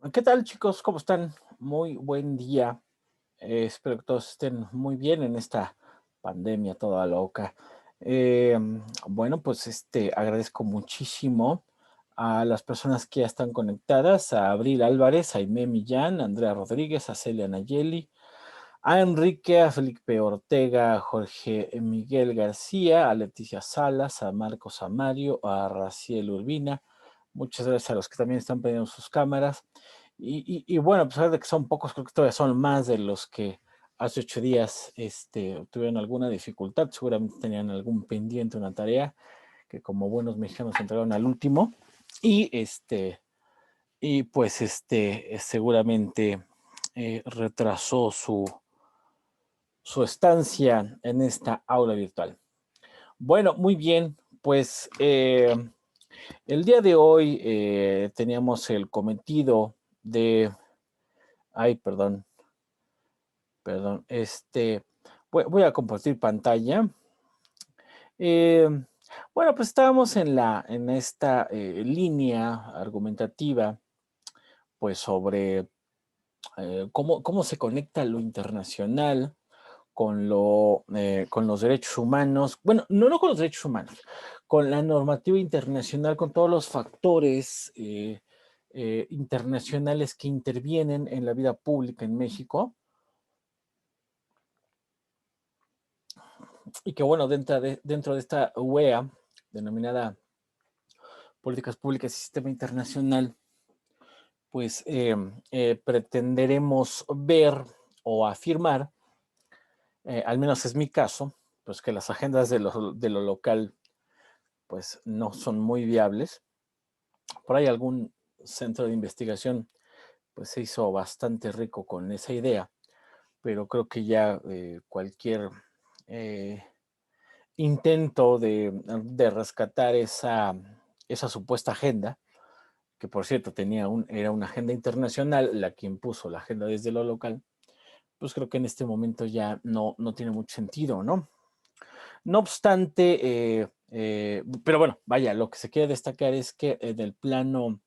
¿Qué tal, chicos? ¿Cómo están? Muy buen día. Espero que todos estén muy bien en esta pandemia toda loca. Bueno, pues agradezco muchísimo a las personas que ya están conectadas, a Abril Álvarez, a Aimé Millán, a Andrea Rodríguez, a Celia Nayeli, a Enrique, a Felipe Ortega, a Jorge Miguel García, a Leticia Salas, a Marcos Amario, a Raciel Urbina. Muchas gracias a los que también están prendiendo sus cámaras. Y bueno, a pesar de que son pocos, creo que todavía son más de los que hace 8 días tuvieron alguna dificultad. Seguramente tenían algún pendiente, una tarea que como buenos mexicanos entregaron al último. Y pues seguramente retrasó su estancia en esta aula virtual. Bueno, muy bien, pues el día de hoy teníamos el cometido de, ay, perdón, voy a compartir pantalla. Eh, bueno, pues estábamos en esta línea argumentativa, pues sobre cómo se conecta lo internacional con los derechos humanos, bueno, no con los derechos humanos, con la normativa internacional, con todos los factores internacionales que intervienen en la vida pública en México y que, bueno, dentro de esta UEA, denominada Políticas Públicas y Sistema Internacional, pues pretenderemos ver o afirmar, al menos es mi caso, pues que las agendas de lo local pues no son muy viables. Por ahí algún centro de investigación pues se hizo bastante rico con esa idea, pero creo que ya cualquier eh, intento de rescatar esa supuesta agenda, que por cierto era una agenda internacional la que impuso la agenda desde lo local, pues creo que en este momento ya no tiene mucho sentido, ¿no? No obstante, pero bueno, vaya, lo que se quiere destacar es que en el plano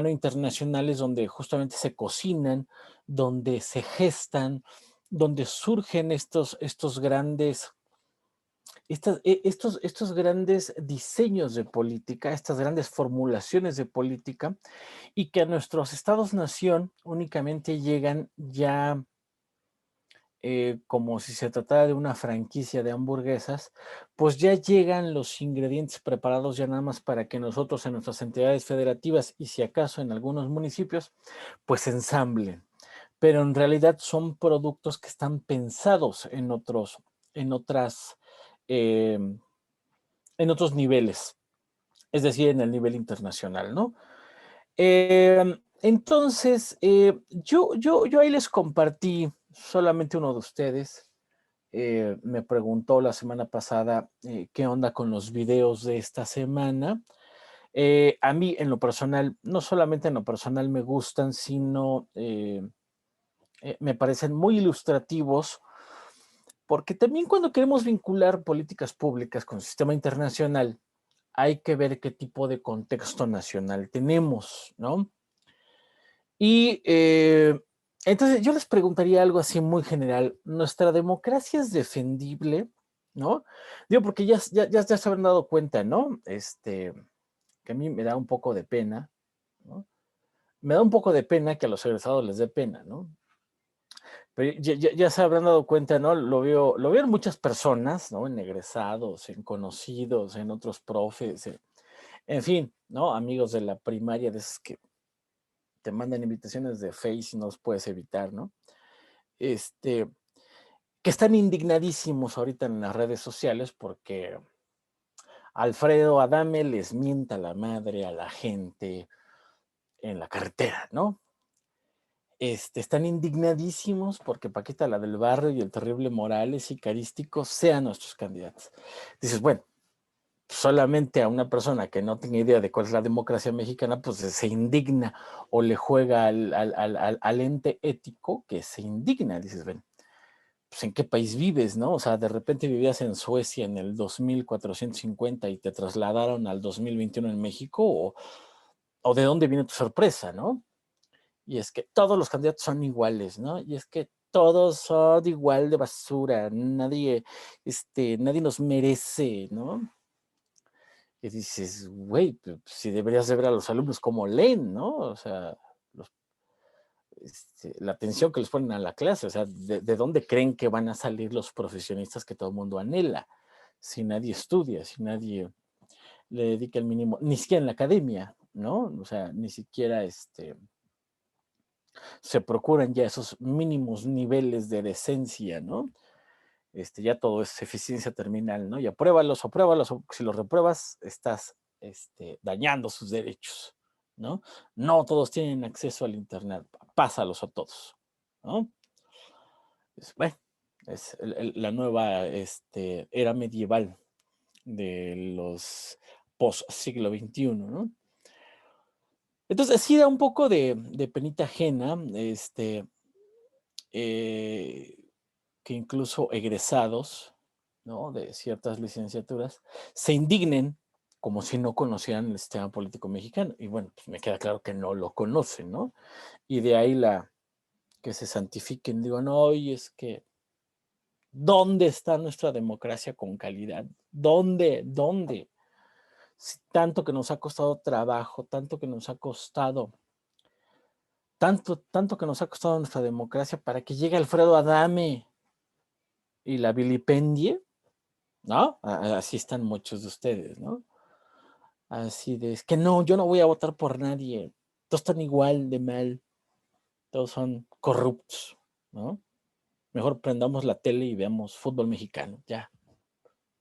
internacional es donde justamente se cocinan, donde se gestan, donde surgen estos grandes diseños de política, estas grandes formulaciones de política, y que a nuestros estados-nación únicamente llegan ya como si se tratara de una franquicia de hamburguesas, pues ya llegan los ingredientes preparados ya nada más para que nosotros en nuestras entidades federativas y si acaso en algunos municipios, pues ensamblen. Pero en realidad son productos que están pensados en otras, em, en otros niveles, es decir, en el nivel internacional, ¿no? Entonces, yo ahí les compartí solamente uno de ustedes. Me preguntó la semana pasada qué onda con los videos de esta semana. A mí, en lo personal, no solamente en lo personal me gustan, sino me parecen muy ilustrativos, porque también cuando queremos vincular políticas públicas con el sistema internacional, hay que ver qué tipo de contexto nacional tenemos, ¿no? Y entonces yo les preguntaría algo así muy general. ¿Nuestra democracia es defendible? ¿No? Digo, porque ya se habrán dado cuenta, ¿no? Que a mí me da un poco de pena, ¿no? Me da un poco de pena que a los egresados les dé pena, ¿no? Pero ya se habrán dado cuenta, ¿no? Lo veo en muchas personas, ¿no? En egresados, en conocidos, en otros profes, en fin, ¿no? Amigos de la primaria, de esos que te mandan invitaciones de Face y no los puedes evitar, ¿no? Este, que están indignadísimos ahorita en las redes sociales porque Alfredo Adame les mienta la madre a la gente en la carretera, ¿no? Están indignadísimos porque Paquita, la del barrio, y el terrible Morales y Carístico sean nuestros candidatos. Dices, bueno, solamente a una persona que no tiene idea de cuál es la democracia mexicana, pues se indigna o le juega al ente ético que se indigna. Dices, ven, pues en qué país vives, ¿no? O sea, de repente vivías en Suecia en el 2450 y te trasladaron al 2021 en México, o de dónde viene tu sorpresa, ¿no? y es que todos los candidatos son iguales, ¿no? Y es que todos son igual de basura, nadie nos merece, ¿no? Y dices, güey, pues si deberías de ver a los alumnos como leen, ¿no? O sea, la atención que les ponen a la clase, o sea, ¿de dónde creen que van a salir los profesionistas que todo el mundo anhela? Si nadie estudia, si nadie le dedica el mínimo, ni siquiera en la academia, ¿no? O sea, ni siquiera se procuran ya esos mínimos niveles de decencia, ¿no? Ya todo es eficiencia terminal, ¿no? Y apruébalos, si los repruebas, estás dañando sus derechos, ¿no? No todos tienen acceso al Internet, pásalos a todos, ¿no? Bueno, es la nueva era medieval de los post-siglo XXI, ¿no? Entonces, sí da un poco de penita ajena, que incluso egresados, ¿no?, de ciertas licenciaturas se indignen como si no conocieran el sistema político mexicano. Y bueno, pues me queda claro que no lo conocen, ¿no? Y de ahí que se santifiquen. Digo, no, y es que, ¿dónde está nuestra democracia con calidad? ¿Dónde? ¿Dónde? Si tanto que nos ha costado trabajo, tanto que nos ha costado, tanto que nos ha costado nuestra democracia para que llegue Alfredo Adame y la vilipendie, ¿no? Así están muchos de ustedes, ¿no? Así de, es que no, yo no voy a votar por nadie. Todos están igual de mal. Todos son corruptos, ¿no? Mejor prendamos la tele y veamos fútbol mexicano. Ya,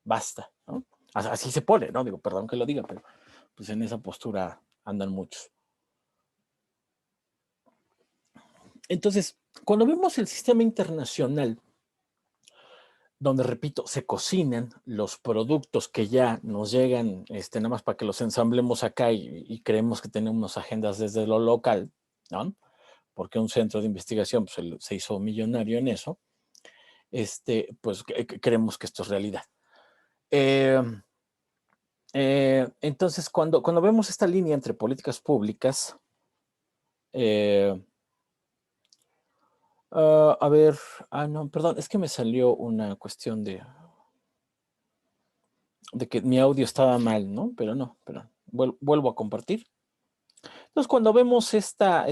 basta, ¿no? Así se pone, ¿no? Digo, perdón que lo diga, pero pues en esa postura andan muchos. Entonces, cuando vemos el sistema internacional, donde, repito, se cocinan los productos que ya nos llegan, nada más para que los ensamblemos acá y creemos que tenemos agendas desde lo local, ¿no? Porque un centro de investigación pues, se hizo millonario en eso, pues creemos que esto es realidad. Entonces, cuando vemos esta línea entre políticas públicas, a ver, no, perdón, es que me salió una cuestión de que mi audio estaba mal, ¿no? Pero no, vuelvo a compartir. Entonces, cuando vemos esta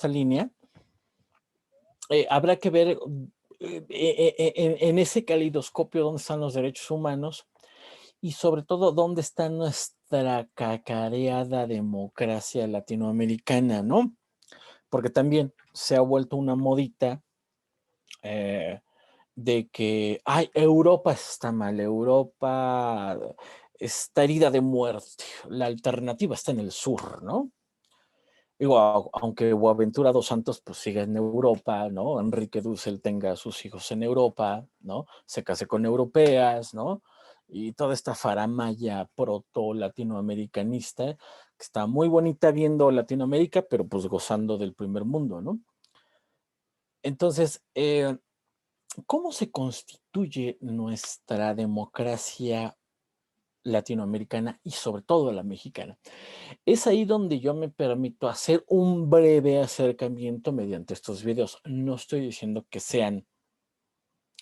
línea, habrá que ver en ese calidoscopio dónde están los derechos humanos y sobre todo dónde está nuestra cacareada democracia latinoamericana, ¿no? Porque también se ha vuelto una modita de que, ay, Europa está mal, Europa está herida de muerte, la alternativa está en el sur, ¿no? Digo, aunque Boaventura dos Santos pues siga en Europa, ¿no? Enrique Dussel tenga sus hijos en Europa, ¿no? Se case con europeas, ¿no? Y toda esta faramaya proto-latinoamericanista, que está muy bonita viendo Latinoamérica, pero pues gozando del primer mundo, ¿no? Entonces, ¿cómo se constituye nuestra democracia latinoamericana y sobre todo la mexicana? Es ahí donde yo me permito hacer un breve acercamiento mediante estos videos. No estoy diciendo que sean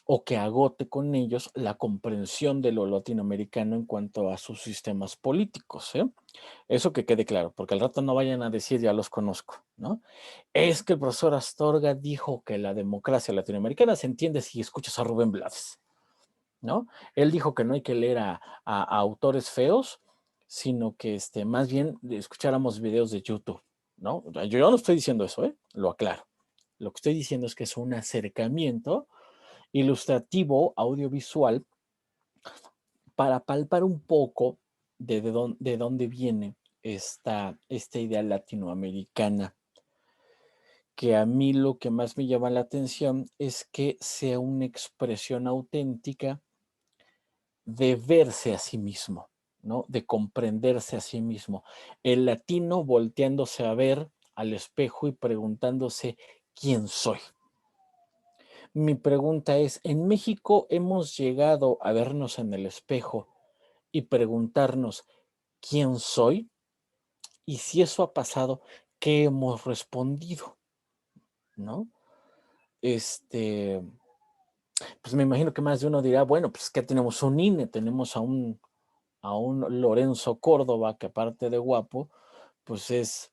o que agote con ellos la comprensión de lo latinoamericano en cuanto a sus sistemas políticos, ¿eh? Eso que quede claro, porque al rato no vayan a decir, ya los conozco, ¿no? Es que el profesor Astorga dijo que la democracia latinoamericana se entiende si escuchas a Rubén Blades, ¿no? Él dijo que no hay que leer a autores feos, sino que más bien escucháramos videos de YouTube, ¿no? Yo no estoy diciendo eso, lo aclaro. Lo que estoy diciendo es que es un acercamiento ilustrativo, audiovisual, para palpar un poco de dónde viene esta idea latinoamericana, que a mí lo que más me llama la atención es que sea una expresión auténtica de verse a sí mismo, ¿no? De comprenderse a sí mismo. El latino volteándose a ver al espejo y preguntándose quién soy. Mi pregunta es, ¿en México hemos llegado a vernos en el espejo y preguntarnos quién soy? Y si eso ha pasado, qué hemos respondido, ¿no? Pues me imagino que más de uno dirá, bueno, pues que tenemos un INE, tenemos a un Lorenzo Córdoba, que aparte de guapo, pues es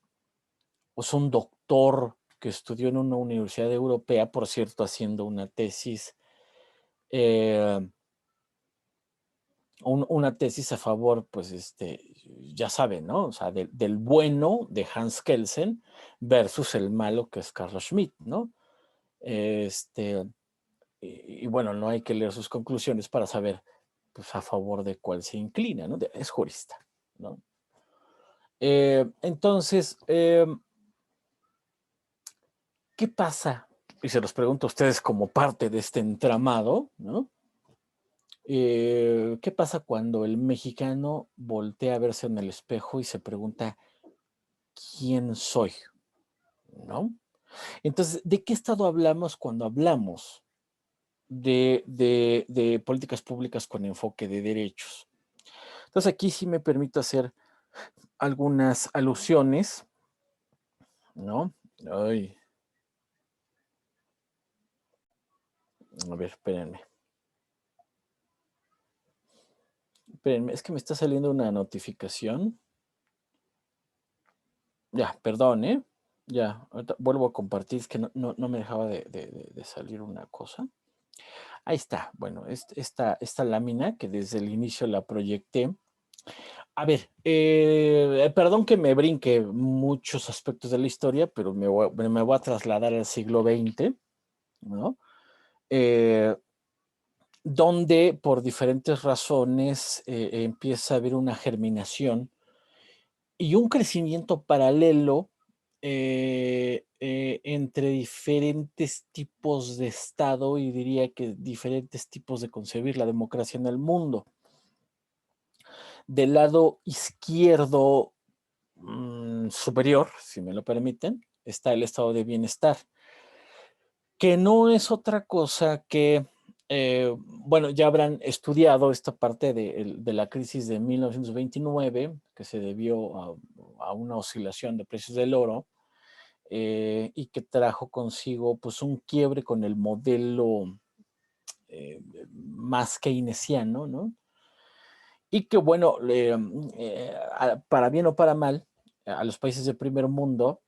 un doctor que estudió en una universidad europea, por cierto, haciendo una tesis, eh, una tesis a favor, pues, ya saben, ¿no? O sea, del bueno de Hans Kelsen versus el malo que es Carl Schmitt, ¿no? Este, y bueno, no hay que leer sus conclusiones para saber, pues, a favor de cuál se inclina, ¿no? Es jurista, ¿no? Entonces, ¿qué pasa? Y se los pregunto a ustedes como parte de este entramado, ¿no? ¿Qué pasa cuando el mexicano voltea a verse en el espejo y se pregunta, ¿quién soy? ¿No? Entonces, ¿de qué estado hablamos cuando hablamos de políticas públicas con enfoque de derechos? Entonces, aquí sí me permito hacer algunas alusiones, ¿no? Ay, a ver, espérenme. Espérenme, es que me está saliendo una notificación. Ya, perdón, ¿eh? Ya, ahorita vuelvo a compartir, es que no me dejaba de salir una cosa. Ahí está, bueno, esta lámina que desde el inicio la proyecté. A ver, perdón que me brinque muchos aspectos de la historia, pero me voy a trasladar al siglo XX, ¿no? Donde por diferentes razones empieza a haber una germinación y un crecimiento paralelo entre diferentes tipos de Estado y diría que diferentes tipos de concebir la democracia en el mundo. Del lado izquierdo superior, si me lo permiten, está el estado de bienestar, que no es otra cosa que, bueno, ya habrán estudiado esta parte de la crisis de 1929, que se debió a una oscilación de precios del oro, y que trajo consigo pues un quiebre con el modelo más keynesiano, ¿no? Y que bueno, para bien o para mal, a los países de primer mundo,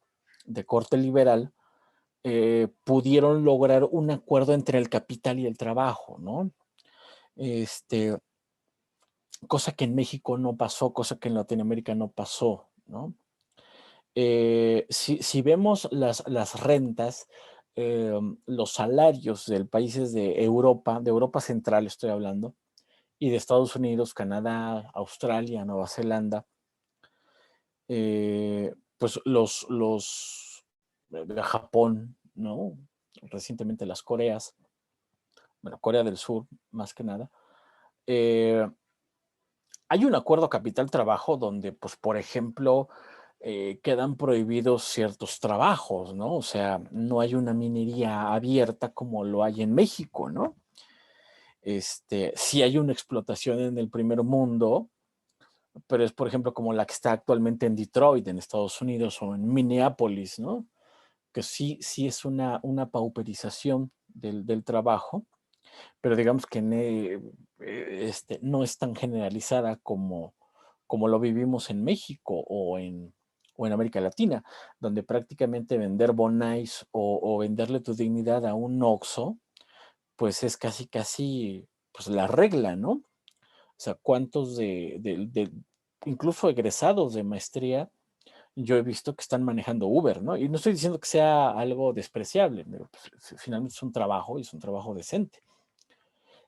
de corte liberal, pudieron lograr un acuerdo entre el capital y el trabajo, ¿no? Este, cosa que en México no pasó, cosa que en Latinoamérica no pasó, ¿no? Si vemos las rentas, los salarios de países de Europa Central estoy hablando, y de Estados Unidos, Canadá, Australia, Nueva Zelanda, pues de Japón, ¿no? Recientemente las Coreas, bueno, Corea del Sur, más que nada. Hay un acuerdo capital-trabajo donde, pues, por ejemplo, quedan prohibidos ciertos trabajos, ¿no? O sea, no hay una minería abierta como lo hay en México, ¿no? Sí hay una explotación en el primer mundo, pero es, por ejemplo, como la que está actualmente en Detroit, en Estados Unidos, o en Minneapolis, ¿no? Que sí es una pauperización del trabajo, pero digamos que no es tan generalizada como lo vivimos en México o en América Latina, donde prácticamente vender bonais o venderle tu dignidad a un Oxxo, pues es casi, casi pues la regla, ¿no? O sea, ¿cuántos incluso egresados de maestría, yo he visto que están manejando Uber, ¿no? Y no estoy diciendo que sea algo despreciable, pero pues, finalmente es un trabajo y es un trabajo decente.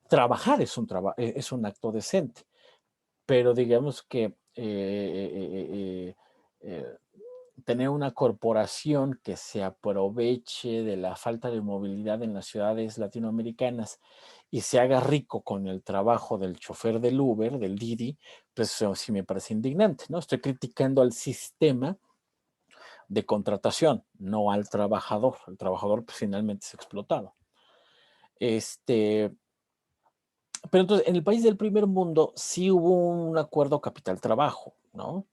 Trabajar es un acto decente, pero digamos que tener una corporación que se aproveche de la falta de movilidad en las ciudades latinoamericanas y se haga rico con el trabajo del chofer del Uber, del Didi, pues eso sí me parece indignante, ¿no? Estoy criticando al sistema de contratación, no al trabajador. El trabajador pues, finalmente es explotado. Pero entonces, en el país del primer mundo sí hubo un acuerdo capital-trabajo, ¿no?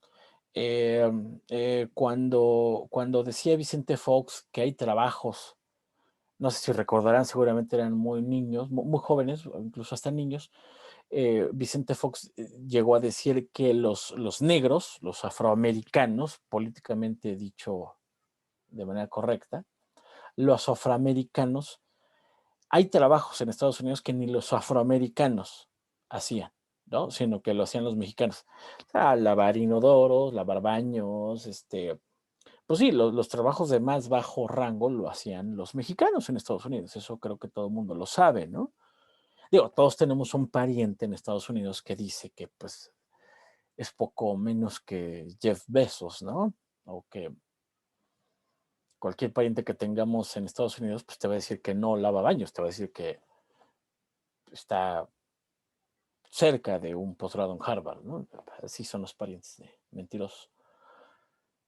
Cuando decía Vicente Fox que hay trabajos, no sé si recordarán, seguramente eran muy niños, muy jóvenes, incluso hasta niños. Vicente Fox llegó a decir que los negros, los afroamericanos, políticamente dicho de manera correcta, los afroamericanos, hay trabajos en Estados Unidos que ni los afroamericanos hacían, ¿no? Sino que lo hacían los mexicanos. O sea, lavar inodoros, lavar baños, pues sí, los trabajos de más bajo rango lo hacían los mexicanos en Estados Unidos. Eso creo que todo el mundo lo sabe, ¿no? Digo, todos tenemos un pariente en Estados Unidos que dice que pues es poco menos que Jeff Bezos, ¿no? O que cualquier pariente que tengamos en Estados Unidos, pues te va a decir que no lava baños, te va a decir que está cerca de un posgrado en Harvard, ¿no? Así son los parientes de mentirosos.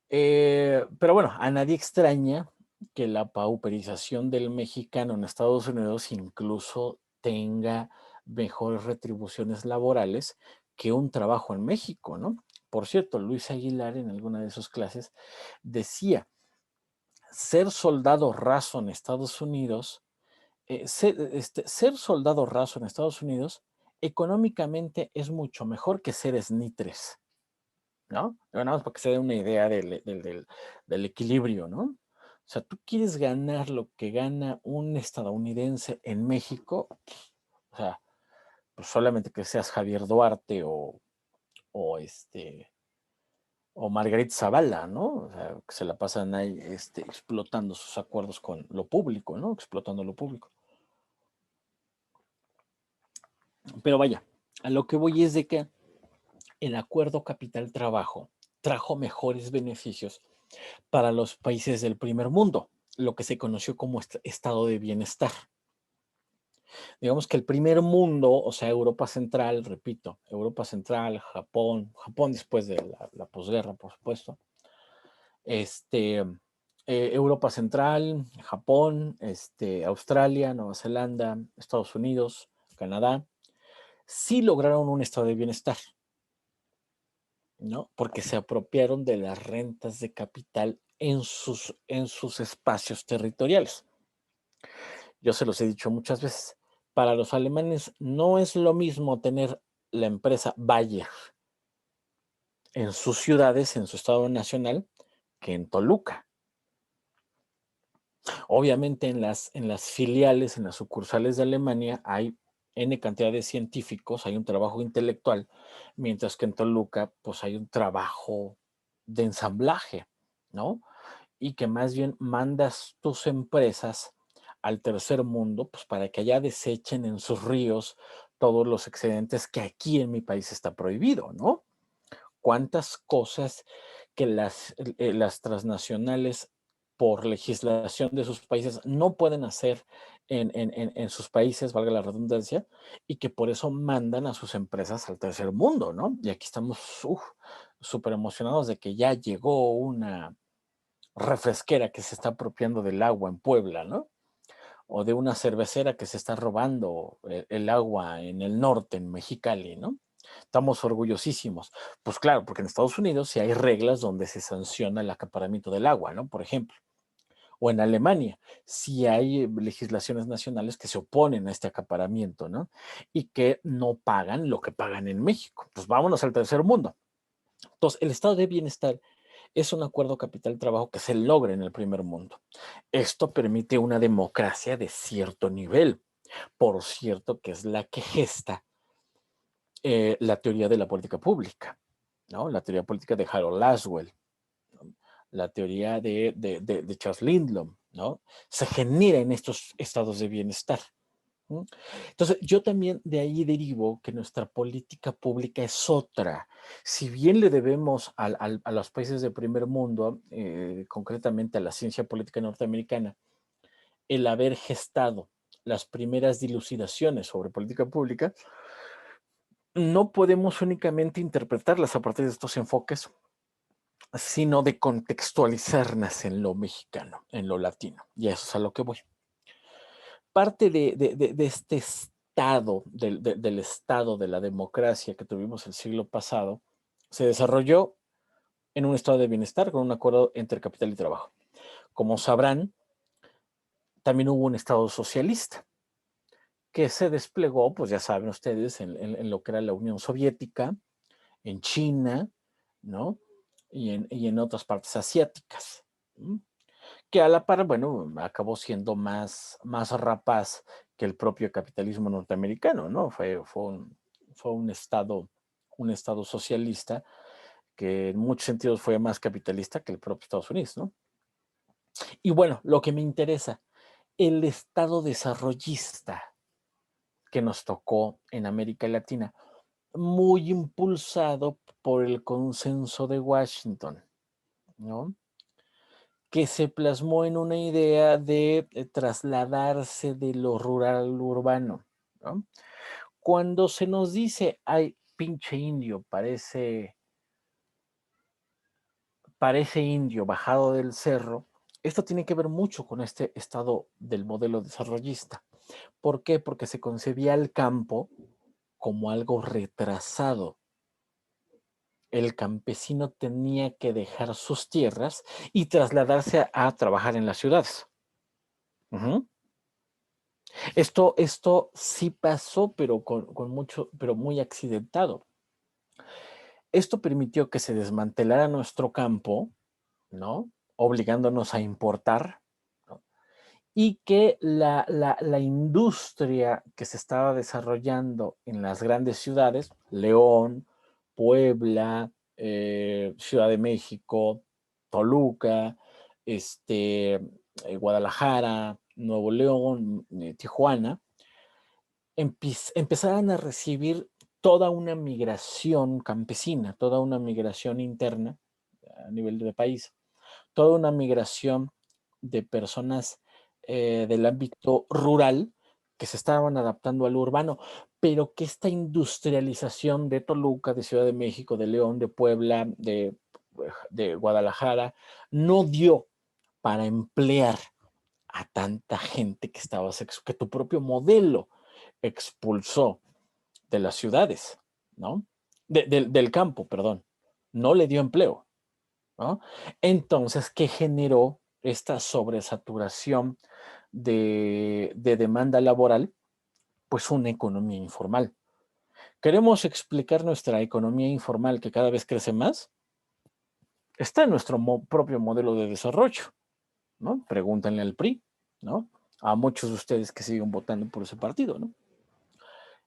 Pero bueno, a nadie extraña que la pauperización del mexicano en Estados Unidos incluso tenga mejores retribuciones laborales que un trabajo en México, ¿no? Por cierto, Luis Aguilar en alguna de sus clases decía, ser soldado raso en Estados Unidos, ser soldado raso en Estados Unidos económicamente es mucho mejor que ser snitres, ¿no? Nada más para que se dé una idea del equilibrio, ¿no? O sea, tú quieres ganar lo que gana un estadounidense en México, o sea, pues solamente que seas Javier Duarte o o Margarit Zavala, ¿no? O sea, que se la pasan ahí explotando sus acuerdos con lo público, ¿no? Explotando lo público. Pero vaya, a lo que voy es de que el acuerdo capital-trabajo trajo mejores beneficios para los países del primer mundo, lo que se conoció como estado de bienestar. Digamos que el primer mundo, o sea, Europa Central, repito, Europa Central, Japón después de la posguerra, por supuesto, Europa Central, Japón, Australia, Nueva Zelanda, Estados Unidos, Canadá, sí lograron un estado de bienestar, ¿no? Porque se apropiaron de las rentas de capital en sus espacios territoriales. Yo se los he dicho muchas veces. Para los alemanes no es lo mismo tener la empresa Bayer en sus ciudades, en su estado nacional, que en Toluca. Obviamente en las filiales, en las sucursales de Alemania hay N cantidad de científicos, hay un trabajo intelectual, mientras que en Toluca pues hay un trabajo de ensamblaje, ¿no? Y que más bien mandas tus empresas al tercer mundo, pues para que allá desechen en sus ríos todos los excedentes que aquí en mi país está prohibido, ¿no? ¿Cuántas cosas que las transnacionales por legislación de sus países no pueden hacer en sus países, valga la redundancia, y que por eso mandan a sus empresas al tercer mundo, ¿no? Y aquí estamos súper emocionados de que ya llegó una refresquera que se está apropiando del agua en Puebla, ¿no? O de una cervecera que se está robando el agua en el norte, en Mexicali, ¿no? Estamos orgullosísimos. Pues claro, porque en Estados Unidos sí hay reglas donde se sanciona el acaparamiento del agua, ¿no? Por ejemplo. O en Alemania, sí hay legislaciones nacionales que se oponen a este acaparamiento, ¿no? Y que no pagan lo que pagan en México. Pues vámonos al tercer mundo. Entonces, el estado de bienestar es un acuerdo capital-trabajo que se logra en el primer mundo. Esto permite una democracia de cierto nivel, por cierto, que es la que gesta la teoría de la política pública, ¿no? La teoría política de Harold Laswell, ¿no? La teoría de Charles Lindblom, ¿no? Se genera en estos estados de bienestar. ¿No? Entonces, yo también de ahí derivo que nuestra política pública es otra. Si bien le debemos a los países del primer mundo, concretamente a la ciencia política norteamericana, el haber gestado las primeras dilucidaciones sobre política pública, no podemos únicamente interpretarlas a partir de estos enfoques, sino de contextualizarlas en lo mexicano, en lo latino. Y a eso es a lo que voy. Parte de este estado, del estado de la democracia que tuvimos el siglo pasado, se desarrolló en un estado de bienestar con un acuerdo entre capital y trabajo. Como sabrán, también hubo un estado socialista que se desplegó, pues ya saben ustedes, en lo que era la Unión Soviética, en China, ¿no? Y en otras partes asiáticas, ¿m? Que a la par, bueno, acabó siendo más rapaz que el propio capitalismo norteamericano, ¿no? Fue un estado socialista que en muchos sentidos fue más capitalista que el propio Estados Unidos, ¿no? Y bueno, lo que me interesa, el estado desarrollista que nos tocó en América Latina, muy impulsado por el consenso de Washington, ¿no? Que se plasmó en una idea de trasladarse de lo rural al urbano, ¿no? Cuando se nos dice, ay, pinche indio, parece indio bajado del cerro, esto tiene que ver mucho con este estado del modelo desarrollista. ¿Por qué? Porque se concebía el campo como algo retrasado. El campesino tenía que dejar sus tierras y trasladarse a trabajar en las ciudades. Ujú. Esto sí pasó, pero con mucho, pero muy accidentado. Esto permitió que se desmantelara nuestro campo, ¿no? Obligándonos a importar, ¿no? Y que la industria que se estaba desarrollando en las grandes ciudades, León, Puebla, Ciudad de México, Toluca, Guadalajara, Nuevo León, Tijuana, empezaran a recibir toda una migración campesina, toda una migración interna a nivel de país, toda una migración de personas del ámbito rural que se estaban adaptando al urbano, pero que esta industrialización de Toluca, de Ciudad de México, de León, de Puebla, de Guadalajara, no dio para emplear a tanta gente que tu propio modelo expulsó de las ciudades, ¿no? Del campo, perdón. No le dio empleo, ¿no? Entonces, ¿qué generó esta sobresaturación de demanda laboral? Pues una economía informal. ¿Queremos explicar nuestra economía informal que cada vez crece más? Está en nuestro propio modelo de desarrollo, ¿no? Pregúntenle al PRI, ¿no? A muchos de ustedes que siguen votando por ese partido, ¿no?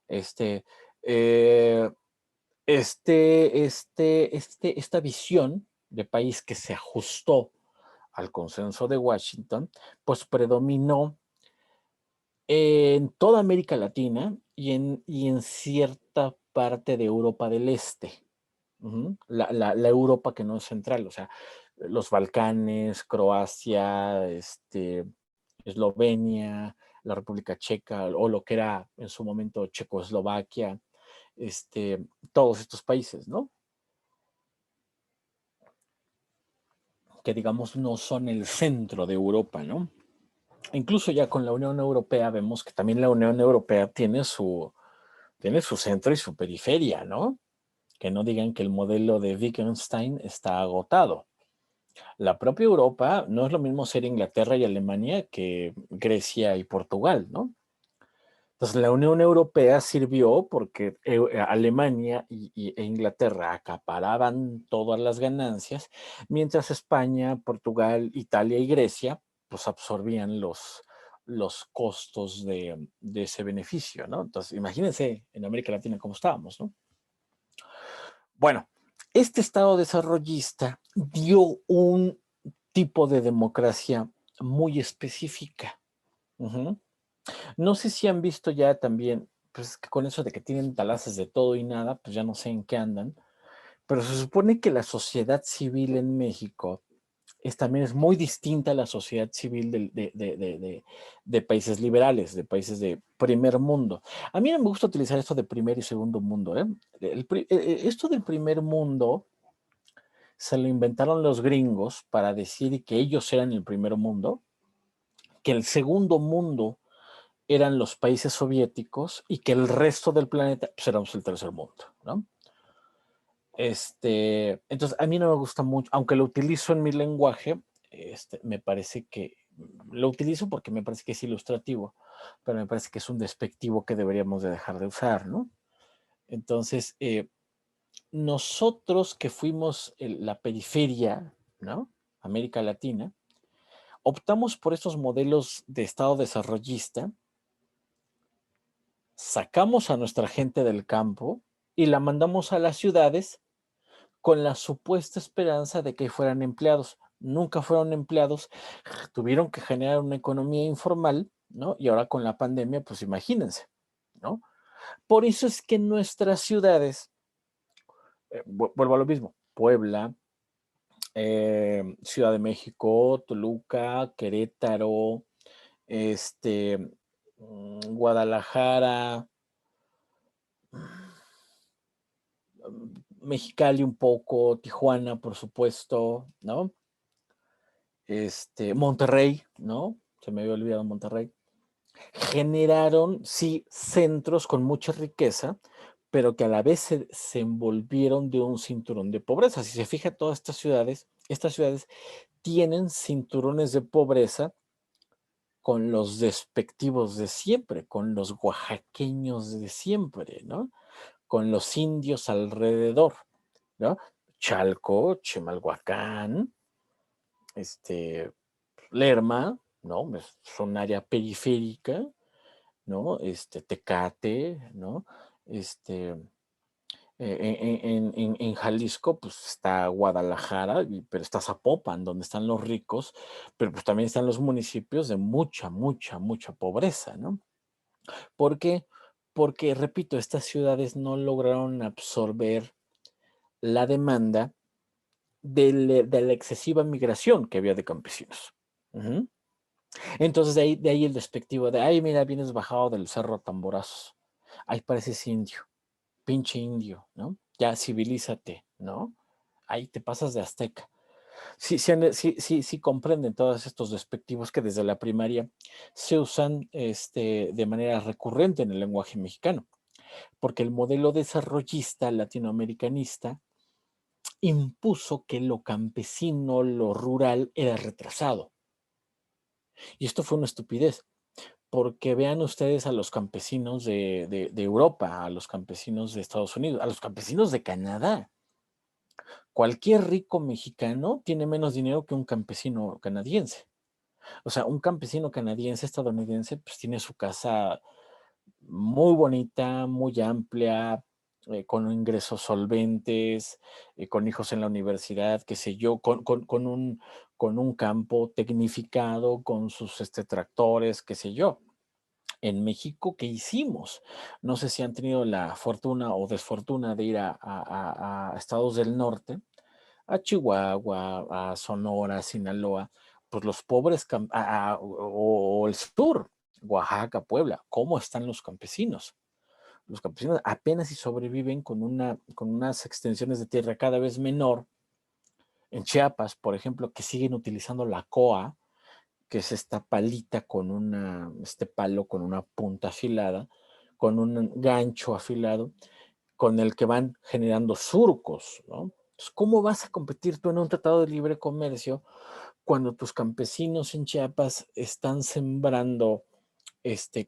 Este, eh, esta visión de país que se ajustó al consenso de Washington, pues predominó en toda América Latina y en cierta parte de Europa del Este. La Europa que no es central, o sea, los Balcanes, Croacia, Eslovenia, la República Checa o lo que era en su momento Checoslovaquia, todos estos países, ¿no? Que digamos no son el centro de Europa, ¿no? Incluso ya con la Unión Europea vemos que también la Unión Europea tiene su centro y su periferia, ¿no? Que no digan que el modelo de Wittgenstein está agotado. La propia Europa no es lo mismo ser Inglaterra y Alemania que Grecia y Portugal, ¿no? Entonces la Unión Europea sirvió porque Alemania e Inglaterra acaparaban todas las ganancias, mientras España, Portugal, Italia y Grecia pues absorbían los costos de ese beneficio, ¿no? Entonces imagínense en América Latina cómo estábamos, ¿no? Bueno, este Estado desarrollista dio un tipo de democracia muy específica. Ujú. No sé si han visto ya también, pues que con eso de que tienen talaces de todo y nada, pues ya no sé en qué andan, pero se supone que la sociedad civil en México también es muy distinta a la sociedad civil de países liberales, de países de primer mundo. A mí no me gusta utilizar esto de primer y segundo mundo. Esto del primer mundo se lo inventaron los gringos para decir que ellos eran el primer mundo, que el segundo mundo eran los países soviéticos y que el resto del planeta pues, éramos el tercer mundo, ¿no? Entonces, a mí no me gusta mucho, aunque lo utilizo en mi lenguaje, me parece que lo utilizo porque me parece que es ilustrativo, pero me parece que es un despectivo que deberíamos de dejar de usar, ¿no? Entonces, nosotros que fuimos la periferia, ¿no? América Latina, optamos por estos modelos de Estado desarrollista, sacamos a nuestra gente del campo y la mandamos a las ciudades con la supuesta esperanza de que fueran empleados. Nunca fueron empleados, tuvieron que generar una economía informal, ¿no? Y ahora con la pandemia, pues imagínense, ¿no? Por eso es que nuestras ciudades, vuelvo a lo mismo, Puebla, Ciudad de México, Toluca, Querétaro, Guadalajara, Mexicali un poco, Tijuana, por supuesto, ¿no? Monterrey, ¿no? Se me había olvidado Monterrey. Generaron, sí, centros con mucha riqueza, pero que a la vez se envolvieron de un cinturón de pobreza. Si se fija, todas estas ciudades tienen cinturones de pobreza con los despectivos de siempre, con los oaxaqueños de siempre, ¿no? Con los indios alrededor, ¿no? Chalco, Chimalhuacán, Lerma, ¿no? Es un área periférica, ¿no? Tecate, ¿no? En Jalisco, pues está Guadalajara, pero está Zapopan, donde están los ricos, pero pues también están los municipios de mucha, mucha, mucha pobreza, ¿no? ¿Por qué? Porque, repito, estas ciudades no lograron absorber la demanda de la excesiva migración que había de campesinos. Ujú. Entonces, de ahí el despectivo de, ay, mira, vienes bajado del cerro Tamborazos. Ay, pareces indio, pinche indio, ¿no? Ya civilízate, ¿no? Ahí te pasas de azteca. Sí, sí comprenden todos estos despectivos que desde la primaria se usan de manera recurrente en el lenguaje mexicano, porque el modelo desarrollista latinoamericanista impuso que lo campesino, lo rural, era retrasado. Y esto fue una estupidez, porque vean ustedes a los campesinos de Europa, a los campesinos de Estados Unidos, a los campesinos de Canadá. Cualquier rico mexicano tiene menos dinero que un campesino canadiense. O sea, un campesino canadiense, estadounidense, pues tiene su casa muy bonita, muy amplia, con ingresos solventes, con hijos en la universidad, qué sé yo, con un campo tecnificado, con sus tractores, qué sé yo. En México, ¿qué hicimos? No sé si han tenido la fortuna o desfortuna de ir a estados del norte, a Chihuahua, a Sonora, Sinaloa, pues los pobres, o el sur, Oaxaca, Puebla, ¿cómo están los campesinos? Los campesinos apenas si sobreviven con unas extensiones de tierra cada vez menor. En Chiapas, por ejemplo, que siguen utilizando la coa, que es esta palita con este palo con una punta afilada, con un gancho afilado, con el que van generando surcos, ¿no? Entonces, ¿cómo vas a competir tú en un tratado de libre comercio cuando tus campesinos en Chiapas están sembrando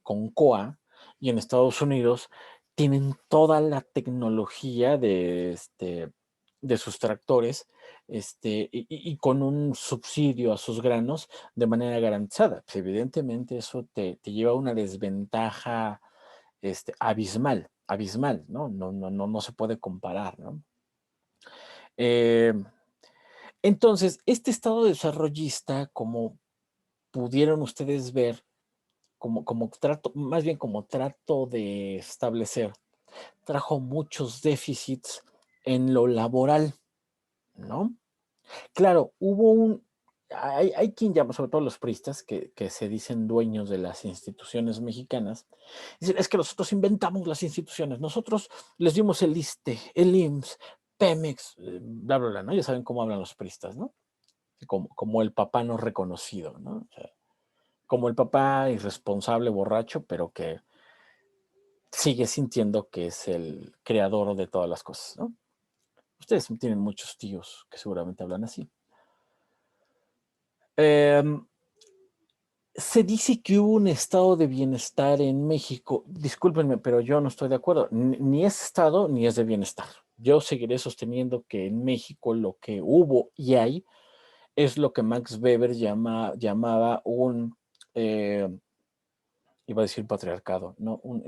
con coa y en Estados Unidos tienen toda la tecnología de sus tractores y con un subsidio a sus granos de manera garantizada? Pues evidentemente eso te lleva a una desventaja abismal, abismal, ¿no? No se puede comparar, ¿no? Eh, entonces, este estado desarrollista, como pudieron ustedes ver, como trato, más bien como trato de establecer, trajo muchos déficits en lo laboral, ¿no? Claro, hay quien llama, sobre todo los priistas, que se dicen dueños de las instituciones mexicanas, dicen, es que nosotros inventamos las instituciones, nosotros les dimos el ISSSTE, el IMSS, Pemex, bla, bla, bla, ¿no? Ya saben cómo hablan los priistas, ¿no? Como el papá no reconocido, ¿no? O sea, como el papá irresponsable, borracho, pero que sigue sintiendo que es el creador de todas las cosas, ¿no? Ustedes tienen muchos tíos que seguramente hablan así. Se dice que hubo un estado de bienestar en México. Discúlpenme, pero yo no estoy de acuerdo. Ni es estado ni es de bienestar. Yo seguiré sosteniendo que en México lo que hubo y hay es lo que Max Weber llamaba un, iba a decir patriarcado, no, un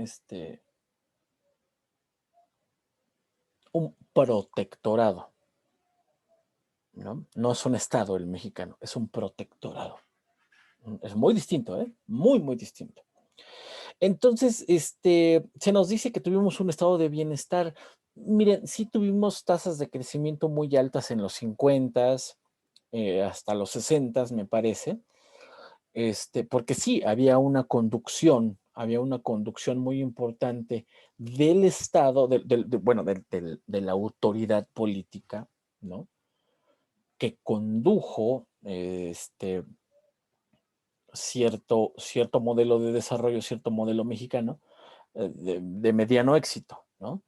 protectorado, ¿no? No es un estado el mexicano, es un protectorado. Es muy distinto, ¿eh? Muy, muy distinto. Entonces, se nos dice que tuvimos un estado de bienestar. Miren, sí tuvimos tasas de crecimiento muy altas en los 50, hasta los 60, me parece, porque sí, había una conducción muy importante del Estado, bueno, de la autoridad política, ¿no? Que condujo, cierto modelo de desarrollo, cierto modelo mexicano, de mediano éxito, ¿no?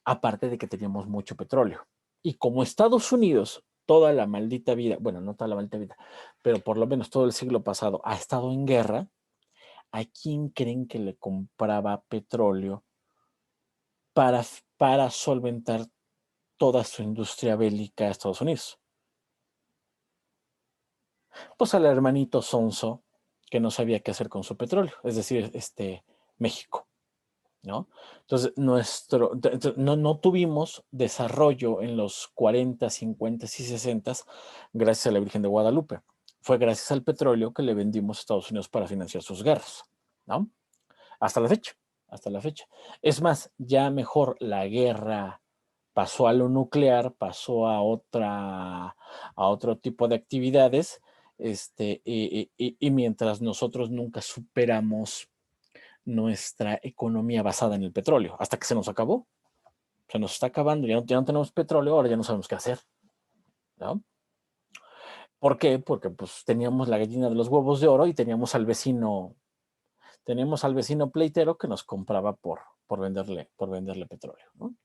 Aparte de que teníamos mucho petróleo. Y como Estados Unidos, toda la maldita vida, bueno, no toda la maldita vida, pero por lo menos todo el siglo pasado ha estado en guerra, ¿a quién creen que le compraba petróleo para, para solventar toda su industria bélica a Estados Unidos? Pues al hermanito Sonso, que no sabía qué hacer con su petróleo, es decir, México, ¿no? Entonces, no tuvimos desarrollo en los 40, 50 y 60 gracias a la Virgen de Guadalupe. Fue gracias al petróleo que le vendimos a Estados Unidos para financiar sus guerras, ¿no? Hasta la fecha, hasta la fecha. Es más, ya mejor la guerra pasó a lo nuclear, pasó a otro tipo de actividades, y mientras nosotros nunca superamos nuestra economía basada en el petróleo, hasta que se nos acabó. Se nos está acabando, ya no tenemos petróleo, ahora ya no sabemos qué hacer, ¿no? ¿Por qué? Porque pues teníamos la gallina de los huevos de oro y teníamos al vecino pleitero que nos compraba por venderle petróleo, ¿no?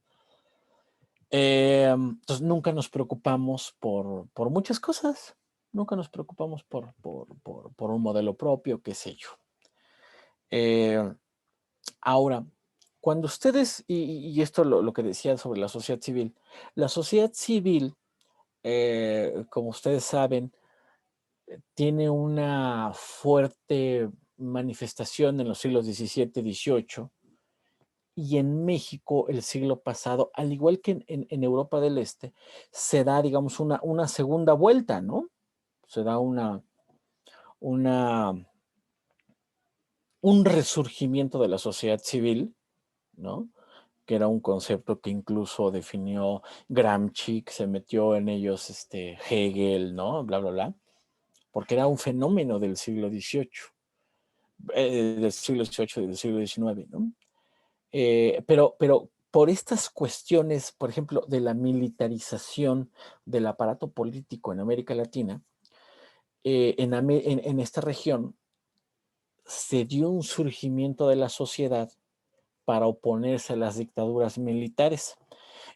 Entonces nunca nos preocupamos por muchas cosas, nunca nos preocupamos por un modelo propio, qué sé yo. Ahora, cuando ustedes, y esto lo que decía sobre la sociedad civil, como ustedes saben, tiene una fuerte manifestación en los siglos XVII, XVIII, y en México el siglo pasado, al igual que en Europa del Este, se da, digamos, una segunda vuelta, ¿no? Se da una, un resurgimiento de la sociedad civil, ¿no? Que era un concepto que incluso definió Gramsci, que se metió en ellos Hegel, ¿no? Bla, bla, bla, porque era un fenómeno del siglo XVIII, del siglo XVIII y del siglo XIX, ¿no? Pero por estas cuestiones, por ejemplo, de la militarización del aparato político en América Latina, en esta región se dio un surgimiento de la sociedad para oponerse a las dictaduras militares.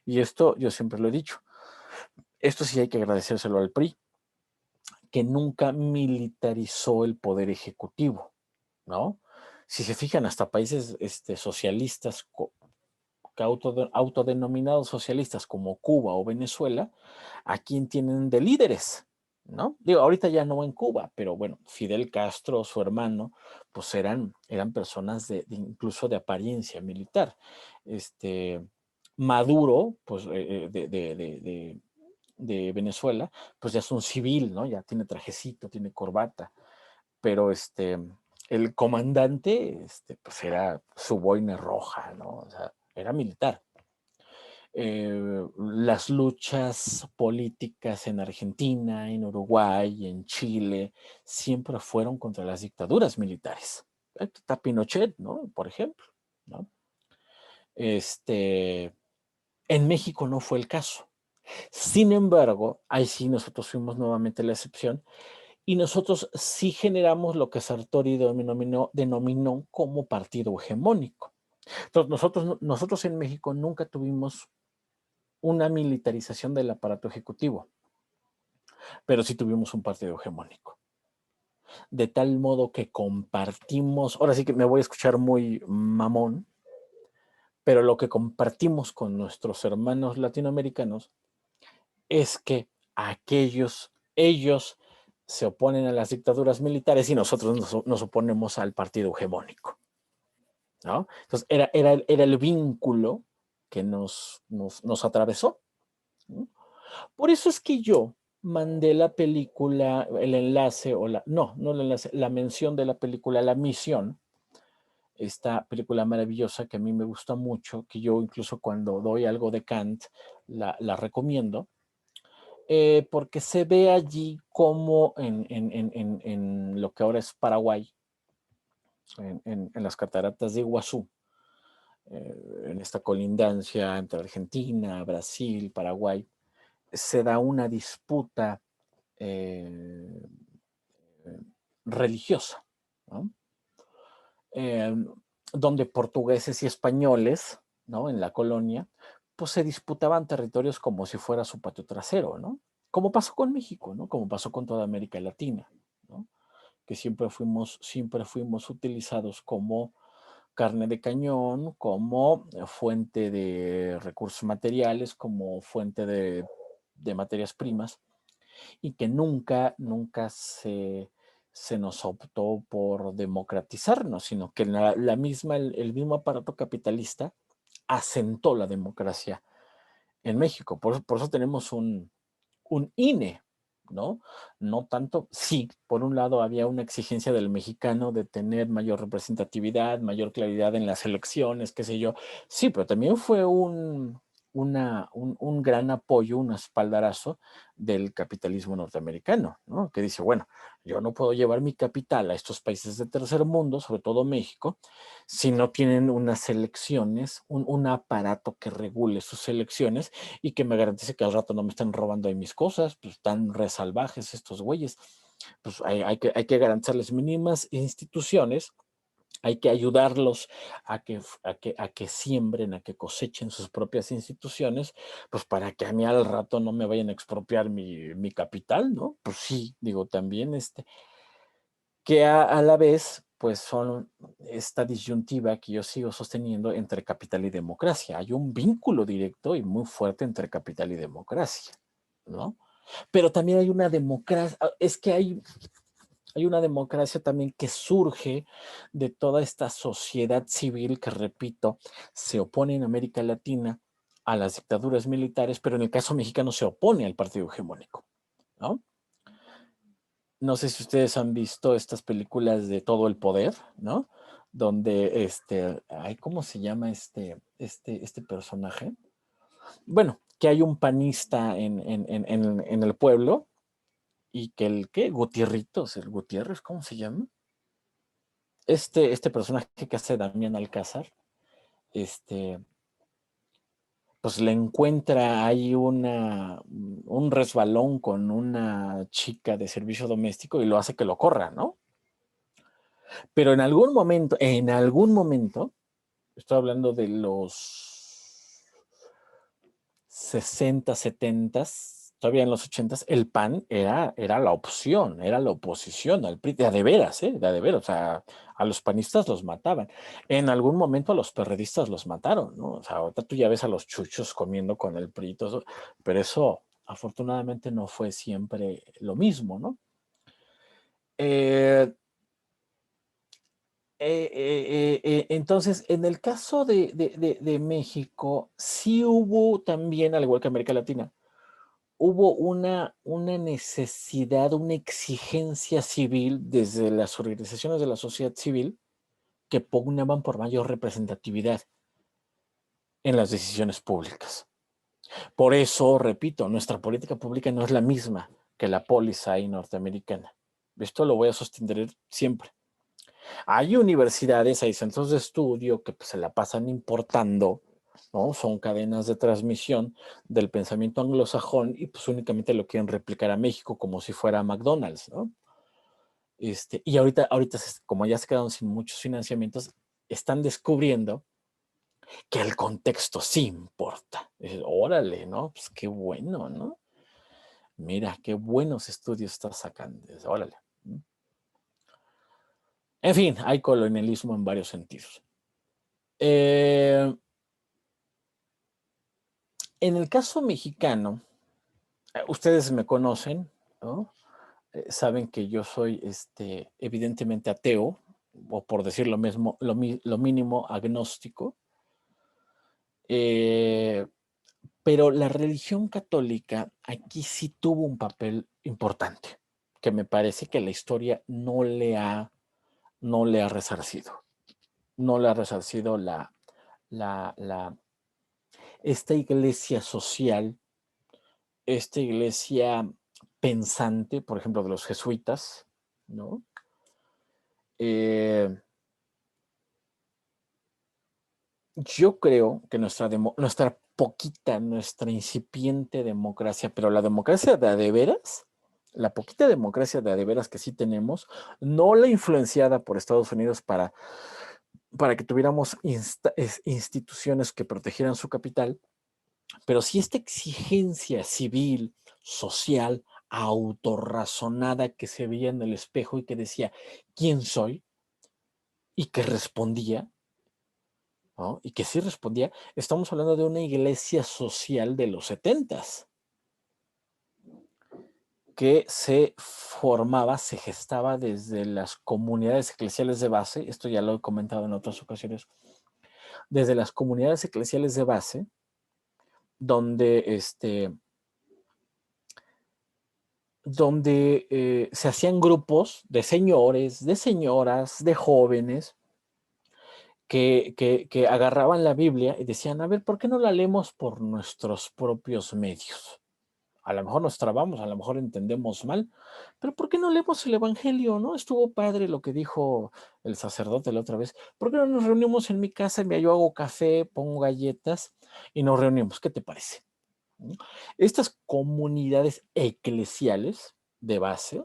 Y esto yo siempre lo he dicho, esto sí hay que agradecérselo al PRI, que nunca militarizó el poder ejecutivo, ¿no? Si se fijan, hasta países socialistas, autodenominados socialistas como Cuba o Venezuela, ¿a quién tienen de líderes? ¿No? Digo, ahorita ya no en Cuba, pero bueno, Fidel Castro, su hermano, pues eran personas incluso de apariencia militar. Maduro, pues de Venezuela, pues ya es un civil, ¿no? Ya tiene trajecito, tiene corbata, pero el comandante, pues era su boina roja, ¿no? O sea, era militar. Las luchas políticas en Argentina, en Uruguay, en Chile, siempre fueron contra las dictaduras militares. Está Pinochet, ¿no? Por ejemplo, ¿no? En México no fue el caso. Sin embargo, ahí sí nosotros fuimos nuevamente la excepción y nosotros sí generamos lo que Sartori denominó como partido hegemónico. Entonces, nosotros en México nunca tuvimos una militarización del aparato ejecutivo, pero sí tuvimos un partido hegemónico. De tal modo que compartimos, ahora sí que me voy a escuchar muy mamón, pero lo que compartimos con nuestros hermanos latinoamericanos es que ellos se oponen a las dictaduras militares y nosotros nos oponemos al partido hegemónico, ¿no? Entonces era el vínculo que nos atravesó, ¿no? Por eso es que yo mandé la película, el enlace, no el enlace, la mención de la película La Misión, esta película maravillosa que a mí me gusta mucho, que yo incluso cuando doy algo de Kant la recomiendo, porque se ve allí como en lo que ahora es Paraguay, en las cataratas de Iguazú, en esta colindancia entre Argentina, Brasil, Paraguay, se da una disputa eh, religiosa, ¿no? eh, donde portugueses y españoles, ¿no? En la colonia, pues se disputaban territorios como si fuera su patio trasero, ¿no? Como pasó con México, ¿no? Como pasó con toda América Latina, ¿no? Que siempre fuimos utilizados como carne de cañón, como fuente de recursos materiales, como fuente de materias primas, y que nunca se nos optó por democratizarnos, sino que el mismo aparato capitalista asentó la democracia en México. Por eso tenemos un INE, ¿no? No tanto, sí, por un lado había una exigencia del mexicano de tener mayor representatividad, mayor claridad en las elecciones, qué sé yo, sí, pero también fue un gran apoyo, un espaldarazo del capitalismo norteamericano, ¿no? Que dice, bueno, yo no puedo llevar mi capital a estos países de tercer mundo, sobre todo México, si no tienen unas elecciones, un aparato que regule sus elecciones y que me garantice que al rato no me están robando ahí mis cosas, pues están re salvajes estos güeyes. Pues hay que garantizarles mínimas instituciones, hay que ayudarlos a que siembren, a que cosechen sus propias instituciones, pues para que a mí al rato no me vayan a expropiar mi capital, ¿no? Pues sí, digo, también que a la vez, pues son esta disyuntiva que yo sigo sosteniendo entre capital y democracia. Hay un vínculo directo y muy fuerte entre capital y democracia, ¿no? Pero también hay una democracia, es que hay una democracia también que surge de toda esta sociedad civil que, repito, se opone en América Latina a las dictaduras militares, pero en el caso mexicano se opone al partido hegemónico, ¿no? No sé si ustedes han visto estas películas de Todo el Poder, ¿no? Donde ay, ¿cómo se llama este personaje? Bueno, que hay un panista en el pueblo y que ¿qué? Gutierritos, el Gutiérrez, ¿cómo se llama? Este personaje que hace Damián Alcázar, este, pues le encuentra ahí un resbalón con una chica de servicio doméstico y lo hace que lo corra, ¿no? Pero en algún momento, estoy hablando de los 60, 70, todavía en los 80, el PAN era la opción, era la oposición al PRI, de a de veras, de a de veras, o sea, a los panistas los mataban. En algún momento a los perredistas los mataron, ¿no? O sea, ahorita tú ya ves a los chuchos comiendo con el PRI y todo eso, pero eso afortunadamente no fue siempre lo mismo, ¿no? Entonces, en el caso de México, sí hubo también, al igual que América Latina, hubo una necesidad, una exigencia civil desde las organizaciones de la sociedad civil que pugnaban por mayor representatividad en las decisiones públicas. Por eso, repito, nuestra política pública no es la misma que la policy norteamericana. Esto lo voy a sostener siempre. Hay universidades, hay centros de estudio que pues, se la pasan importando, ¿no? Son cadenas de transmisión del pensamiento anglosajón y pues únicamente lo quieren replicar a México como si fuera McDonald's, ¿no? Y ahorita, como ya se quedaron sin muchos financiamientos, están descubriendo que el contexto sí importa. Órale, ¿no? Pues qué bueno, ¿no? Mira, qué buenos estudios estás sacando. Órale. En fin, hay colonialismo en varios sentidos. En el caso mexicano, ustedes me conocen, ¿no? Saben que yo soy evidentemente ateo, o por decir lo mismo, lo mínimo agnóstico. Pero la religión católica aquí sí tuvo un papel importante, que me parece que la historia no le ha resarcido. No le ha resarcido esta iglesia social, esta iglesia pensante, por ejemplo, de los jesuitas, ¿no? Yo creo que nuestra incipiente democracia, pero la democracia de a de veras, la poquita democracia de a de veras que sí tenemos, no la influenciada por Estados Unidos para que tuviéramos instituciones que protegieran su capital, pero sí esta exigencia civil, social, autorrazonada que se veía en el espejo y que decía, ¿quién soy? Y que respondía, ¿no? Y que sí respondía, estamos hablando de una iglesia social de los 70s, que se formaba, se gestaba desde las comunidades eclesiales de base, esto ya lo he comentado en otras ocasiones, desde las comunidades eclesiales de base, donde se hacían grupos de señores, de señoras, de jóvenes, que agarraban la Biblia y decían, a ver, ¿por qué no la leemos por nuestros propios medios? A lo mejor nos trabamos, a lo mejor entendemos mal, pero ¿por qué no leemos el Evangelio, no? Estuvo padre lo que dijo el sacerdote la otra vez. ¿Por qué no nos reunimos en mi casa? Mira, yo hago café, pongo galletas y nos reunimos. ¿Qué te parece? Estas comunidades eclesiales de base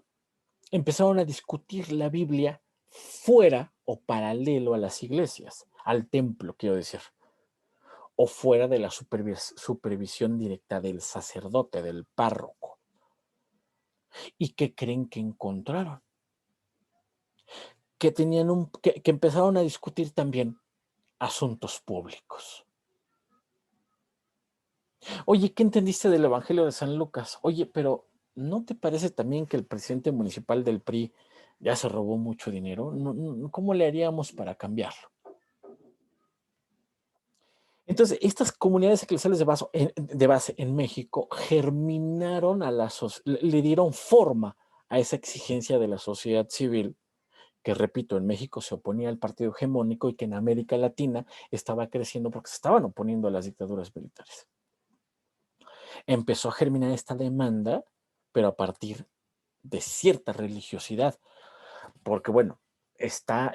empezaron a discutir la Biblia fuera o paralelo a las iglesias, al templo, quiero decir, o fuera de la supervisión directa del sacerdote, del párroco. ¿Y qué creen que encontraron? Que tenían que empezaron a discutir también asuntos públicos. Oye, ¿qué entendiste del Evangelio de San Lucas? Oye, pero ¿no te parece también que el presidente municipal del PRI ya se robó mucho dinero? ¿Cómo le haríamos para cambiarlo? Entonces, estas comunidades eclesiales de base en México germinaron le dieron forma a esa exigencia de la sociedad civil, que repito, en México se oponía al partido hegemónico y que en América Latina estaba creciendo porque se estaban oponiendo a las dictaduras militares. Empezó a germinar esta demanda, pero a partir de cierta religiosidad, porque bueno, está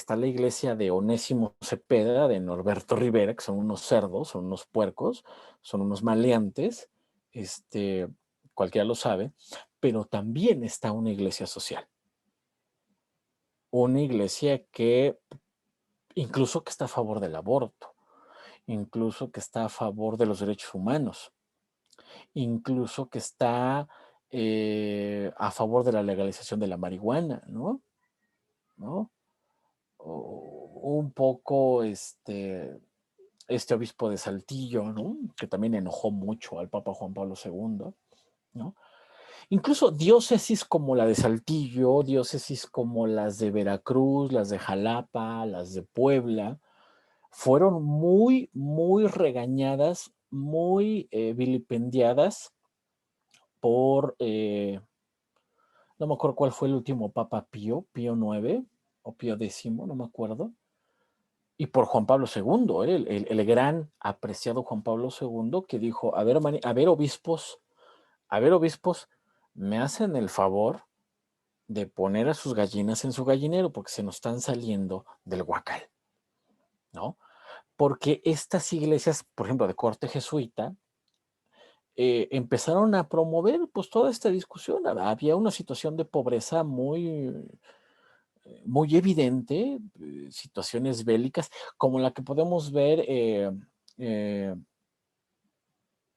la iglesia de Onésimo Cepeda, de Norberto Rivera, que son unos cerdos, son unos puercos, son unos maleantes, cualquiera lo sabe, pero también está una iglesia social. Una iglesia que incluso que está a favor del aborto, incluso que está a favor de los derechos humanos, incluso que está a favor de la legalización de la marihuana, ¿no? Un poco este obispo de Saltillo, ¿no? Que también enojó mucho al Papa Juan Pablo II, ¿no? Incluso diócesis como la de Saltillo, diócesis como las de Veracruz, las de Jalapa, las de Puebla, fueron muy, muy regañadas, muy vilipendiadas por, no me acuerdo cuál fue el último Papa Pío IX o Pío X, no me acuerdo, y por Juan Pablo II, el gran apreciado Juan Pablo II, que dijo, a ver, obispos, me hacen el favor de poner a sus gallinas en su gallinero porque se nos están saliendo del huacal, ¿no? Porque estas iglesias, por ejemplo, de corte jesuita, empezaron a promover pues toda esta discusión. Había una situación de pobreza muy, muy evidente, situaciones bélicas, como la que podemos ver en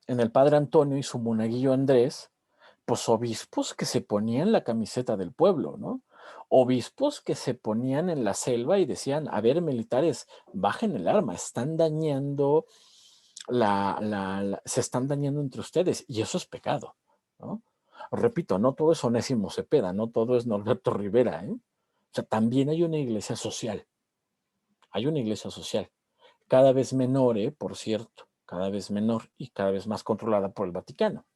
el padre Antonio y su monaguillo Andrés, pues obispos que se ponían la camiseta del pueblo, ¿no? Obispos que se ponían en la selva y decían, a ver, militares, bajen el arma, están dañando se están dañando entre ustedes, y eso es pecado, ¿no? Repito, no todo es Onésimo Cepeda, no todo es Norberto Rivera, ¿eh? O sea, también hay una iglesia social, cada vez menor, por cierto, cada vez menor y cada vez más controlada por el Vaticano.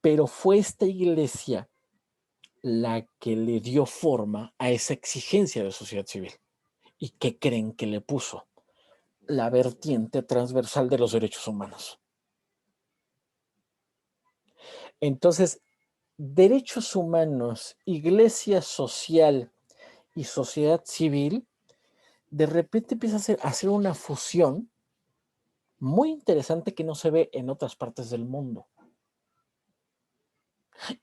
Pero fue esta iglesia la que le dio forma a esa exigencia de sociedad civil. ¿Y qué creen que le puso? La vertiente transversal de los derechos humanos. Entonces, derechos humanos, iglesia social y sociedad civil, de repente empieza a hacer una fusión muy interesante que no se ve en otras partes del mundo.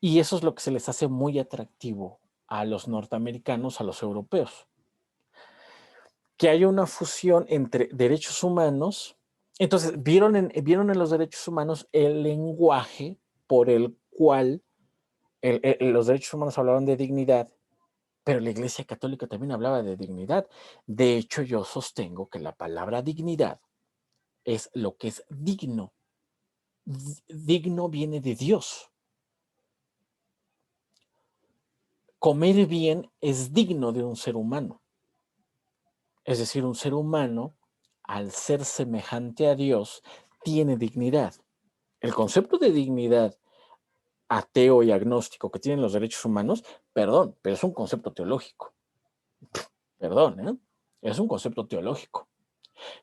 Y eso es lo que se les hace muy atractivo a los norteamericanos, a los europeos. Que haya una fusión entre derechos humanos. Entonces, vieron en los derechos humanos el lenguaje por el cual los derechos humanos hablaban de dignidad, pero la Iglesia Católica también hablaba de dignidad. De hecho, yo sostengo que la palabra dignidad es lo que es digno. Digno viene de Dios. Comer bien es digno de un ser humano. Es decir, un ser humano, al ser semejante a Dios, tiene dignidad. El concepto de dignidad ateo y agnóstico que tienen los derechos humanos, perdón, pero es un concepto teológico. Perdón, ¿eh? Es un concepto teológico,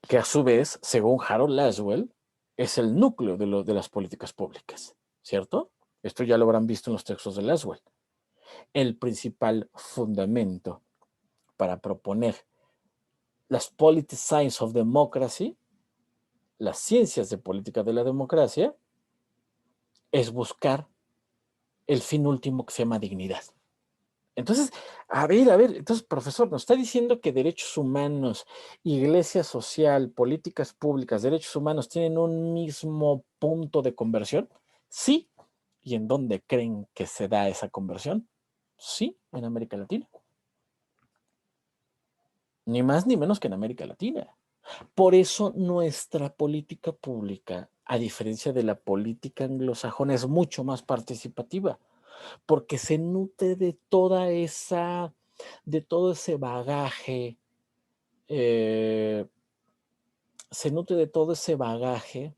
que a su vez, según Harold Laswell, es el núcleo de las políticas públicas, ¿cierto? Esto ya lo habrán visto en los textos de Laswell. El principal fundamento para proponer las Political Science of Democracy, las ciencias de política de la democracia, es buscar el fin último que se llama dignidad. Entonces, a ver, entonces, profesor, nos está diciendo que derechos humanos, iglesia social, políticas públicas, derechos humanos tienen un mismo punto de conversión. Sí. ¿Y en dónde creen que se da esa conversión? Sí, en América Latina. Ni más ni menos que en América Latina. Por eso nuestra política pública, a diferencia de la política anglosajona, es mucho más participativa, porque se nutre de de todo ese bagaje, se nutre de todo ese bagaje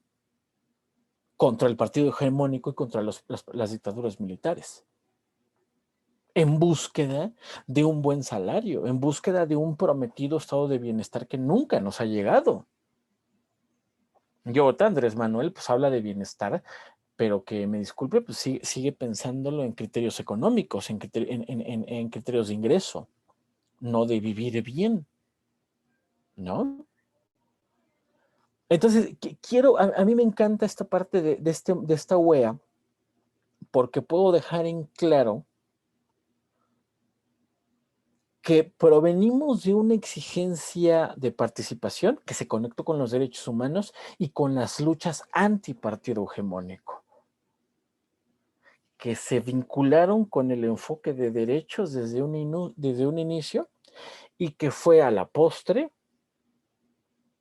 contra el partido hegemónico y contra las dictaduras militares, en búsqueda de un buen salario, en búsqueda de un prometido estado de bienestar que nunca nos ha llegado. Y ahorita Andrés Manuel pues habla de bienestar, pero que me disculpe, pues sigue pensándolo en criterios económicos, en criterios de ingreso, no de vivir bien, ¿no? Entonces, a mí me encanta esta parte de esta wea, porque puedo dejar en claro que provenimos de una exigencia de participación que se conectó con los derechos humanos y con las luchas antipartido hegemónico, que se vincularon con el enfoque de derechos desde un inicio y que fue a la postre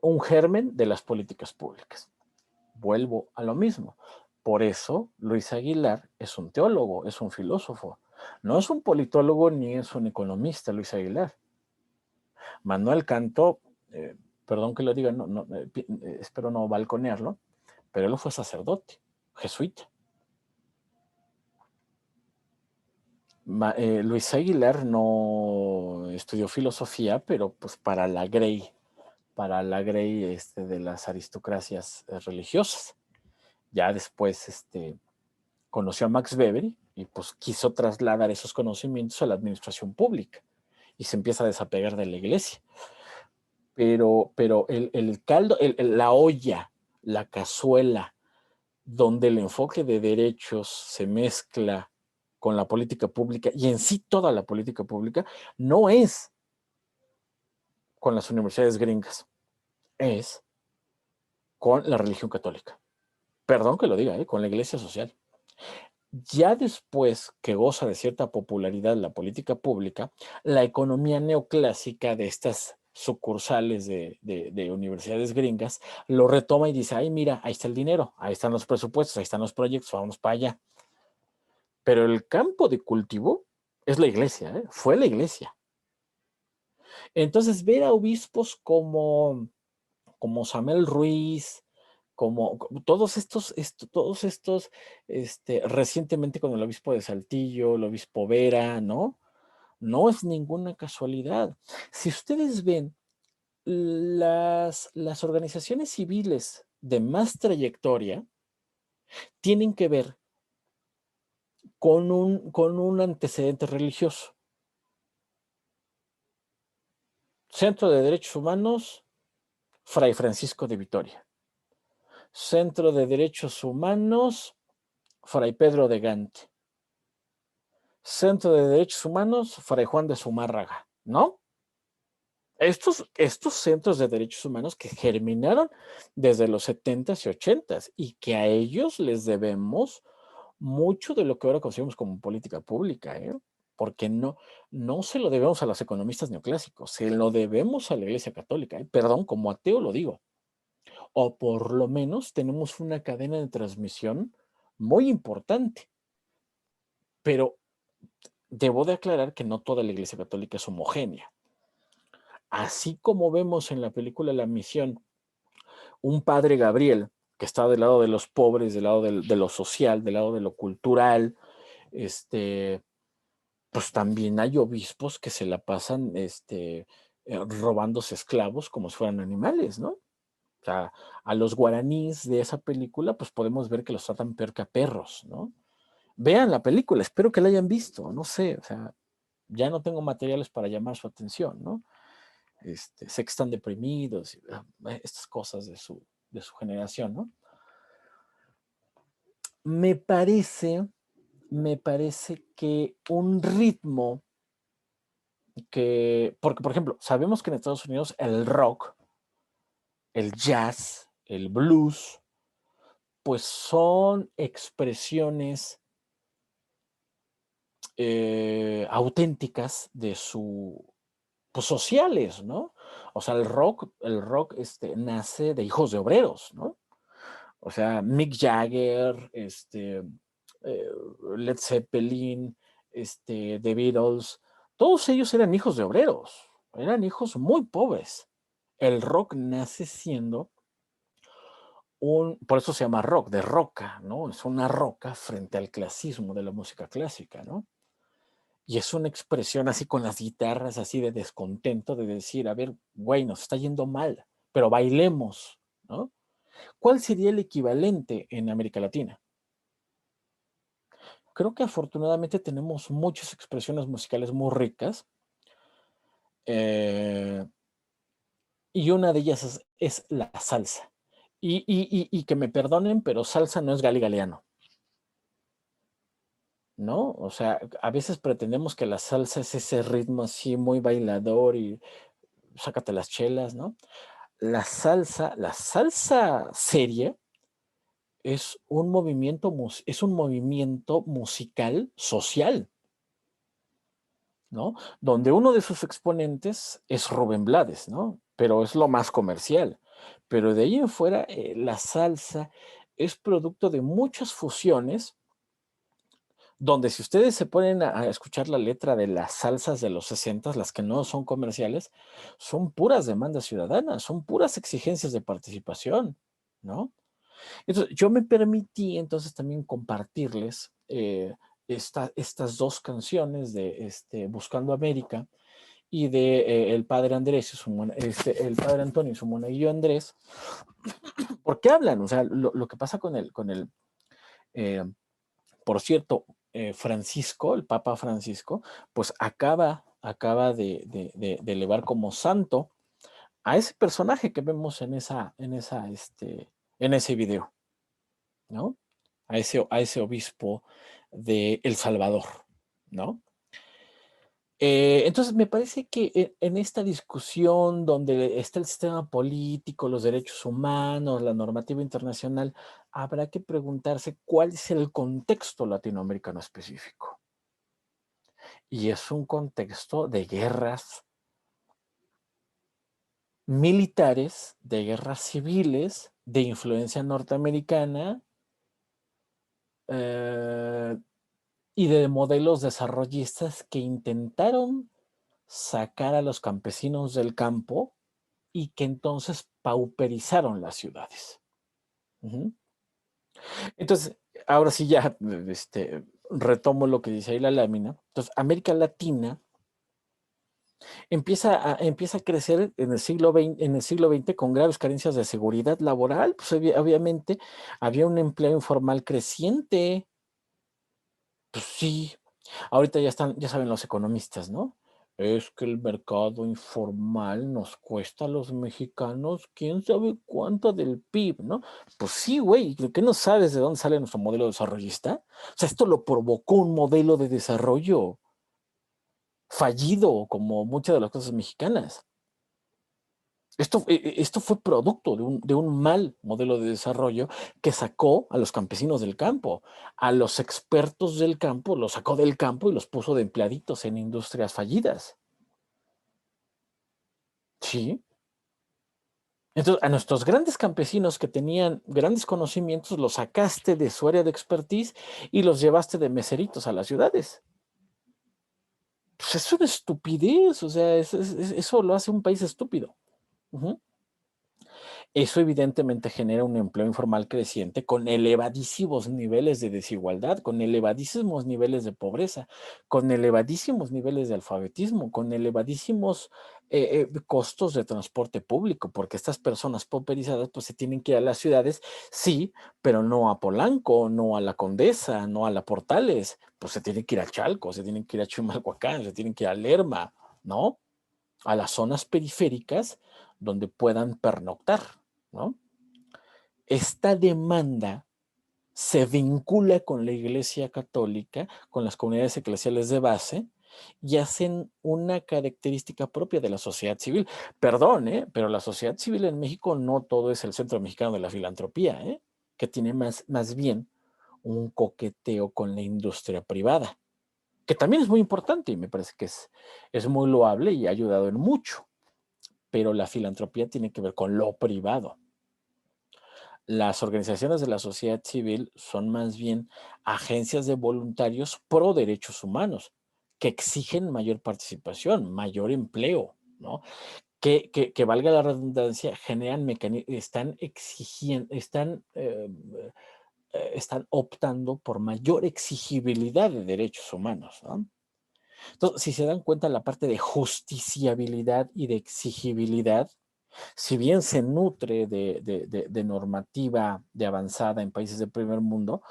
un germen de las políticas públicas. Vuelvo a lo mismo. Por eso Luis Aguilar es un teólogo, es un filósofo. No es un politólogo ni es un economista, Luis Aguilar. Manuel Cantó, perdón que lo diga, espero no balconearlo, pero él fue sacerdote, jesuita. Luis Aguilar no estudió filosofía, pero pues para la Grey de las aristocracias religiosas. Ya después conoció a Max Weber y pues quiso trasladar esos conocimientos a la administración pública y se empieza a desapegar de la iglesia. Pero el caldo, la olla, la cazuela, donde el enfoque de derechos se mezcla con la política pública y en sí toda la política pública no es con las universidades gringas, es con la religión católica. Perdón que lo diga, con la iglesia social. Ya después que goza de cierta popularidad la política pública, la economía neoclásica de estas sucursales de universidades gringas lo retoma y dice, ay, mira, ahí está el dinero, ahí están los presupuestos, ahí están los proyectos, vamos para allá. Pero el campo de cultivo es la iglesia, ¿eh? Fue la iglesia. Entonces, ver a obispos como Samuel Ruiz, como todos estos, recientemente con el obispo de Saltillo, el obispo Vera, ¿no? No es ninguna casualidad. Si ustedes ven las organizaciones civiles de más trayectoria, tienen que ver con un antecedente religioso. Centro de Derechos Humanos, Fray Francisco de Vitoria. Centro de Derechos Humanos, Fray Pedro de Gante. Centro de Derechos Humanos, Fray Juan de Zumárraga, ¿no? Estos centros de derechos humanos que germinaron desde los 70s y 80s y que a ellos les debemos mucho de lo que ahora conocemos como política pública, ¿eh? Porque no se lo debemos a los economistas neoclásicos, se lo debemos a la Iglesia Católica, ¿eh? Perdón, como ateo lo digo. O por lo menos tenemos una cadena de transmisión muy importante. Pero debo de aclarar que no toda la Iglesia Católica es homogénea. Así como vemos en la película La Misión, un padre Gabriel que está del lado de los pobres, del lado de lo social, del lado de lo cultural, pues también hay obispos que se la pasan robándose esclavos como si fueran animales, ¿no? O sea, a los guaraníes de esa película, pues podemos ver que los tratan peor que a perros, ¿no? Vean la película, espero que la hayan visto, no sé, o sea, ya no tengo materiales para llamar su atención, ¿no? Sé que están deprimidos, estas cosas de su generación, ¿no? Me parece, me parece que un ritmo porque por ejemplo, sabemos que en Estados Unidos el rock, el jazz, el blues, pues son expresiones auténticas de pues sociales, ¿no? O sea, el rock nace de hijos de obreros, ¿no? O sea, Mick Jagger, Led Zeppelin, The Beatles, todos ellos eran hijos de obreros, eran hijos muy pobres. El rock nace siendo por eso se llama rock, de roca, ¿no? Es una roca frente al clasismo de la música clásica, ¿no? Y es una expresión así con las guitarras, así de descontento, de decir, a ver, güey, nos está yendo mal, pero bailemos, ¿no? ¿Cuál sería el equivalente en América Latina? Creo que afortunadamente tenemos muchas expresiones musicales muy ricas, y una de ellas es la salsa. Y que me perdonen, pero salsa no es Gali Galeano, ¿no? O sea, a veces pretendemos que la salsa es ese ritmo así muy bailador y sácate las chelas, ¿no? La salsa seria es un movimiento musical social, ¿no? Donde uno de sus exponentes es Rubén Blades, ¿no? Pero es lo más comercial. Pero de ahí en fuera, la salsa es producto de muchas fusiones, donde si ustedes se ponen a escuchar la letra de las salsas de los 60, las que no son comerciales, son puras demandas ciudadanas, son puras exigencias de participación, ¿no? Entonces, yo me permití entonces también compartirles estas dos canciones de Buscando América y de el padre Andrés, el padre Antonio y su monaguillo Andrés, porque hablan, o sea, lo que pasa eh, por cierto, Francisco, el Papa Francisco, pues acaba de elevar como santo a ese personaje que vemos en ese video, ¿no? a ese obispo de El Salvador, ¿no? Entonces, me parece que en esta discusión donde está el sistema político, los derechos humanos, la normativa internacional, habrá que preguntarse cuál es el contexto latinoamericano específico. Y es un contexto de guerras militares, de guerras civiles, de influencia norteamericana, eh, y de modelos desarrollistas que intentaron sacar a los campesinos del campo y que entonces pauperizaron las ciudades. Ujú. Entonces, ahora sí ya retomo lo que dice ahí la lámina. Entonces, América Latina empieza a crecer en el siglo XX con graves carencias de seguridad laboral. Pues obviamente había un empleo informal creciente. Pues sí, ahorita ya saben los economistas, ¿no? Es que el mercado informal nos cuesta a los mexicanos quién sabe cuánto del PIB, ¿no? Pues sí, güey, ¿qué no sabes de dónde sale nuestro modelo desarrollista? O sea, esto lo provocó un modelo de desarrollo fallido, como muchas de las cosas mexicanas. Esto fue producto de un mal modelo de desarrollo que sacó a los campesinos del campo, a los expertos del campo, los sacó del campo y los puso de empleaditos en industrias fallidas. Sí. Entonces, a nuestros grandes campesinos que tenían grandes conocimientos, los sacaste de su área de expertise y los llevaste de meseritos a las ciudades. Pues es una estupidez, o sea, eso lo hace un país estúpido. Ujú. Eso evidentemente genera un empleo informal creciente con elevadísimos niveles de desigualdad, con elevadísimos niveles de pobreza, con elevadísimos niveles de alfabetismo, con elevadísimos costos de transporte público, porque estas personas pauperizadas pues se tienen que ir a las ciudades, sí, pero no a Polanco, no a la Condesa, no a la Portales, pues se tienen que ir a Chalco, se tienen que ir a Chimalhuacán, se tienen que ir a Lerma, ¿no? A las zonas periféricas donde puedan pernoctar, ¿no? Esta demanda se vincula con la Iglesia Católica, con las comunidades eclesiales de base, y hacen una característica propia de la sociedad civil. Perdón, pero la sociedad civil en México no todo es el Centro Mexicano de la Filantropía, que tiene más bien un coqueteo con la industria privada, que también es muy importante y me parece que es muy loable y ha ayudado en mucho, pero la filantropía tiene que ver con lo privado. Las organizaciones de la sociedad civil son más bien agencias de voluntarios pro derechos humanos que exigen mayor participación, mayor empleo, ¿no? Que valga la redundancia, generan mecanismos, están exigiendo, están optando por mayor exigibilidad de derechos humanos, ¿no? Entonces, si se dan cuenta, la parte de justiciabilidad y de exigibilidad, si bien se nutre de normativa de avanzada en países del primer mundo,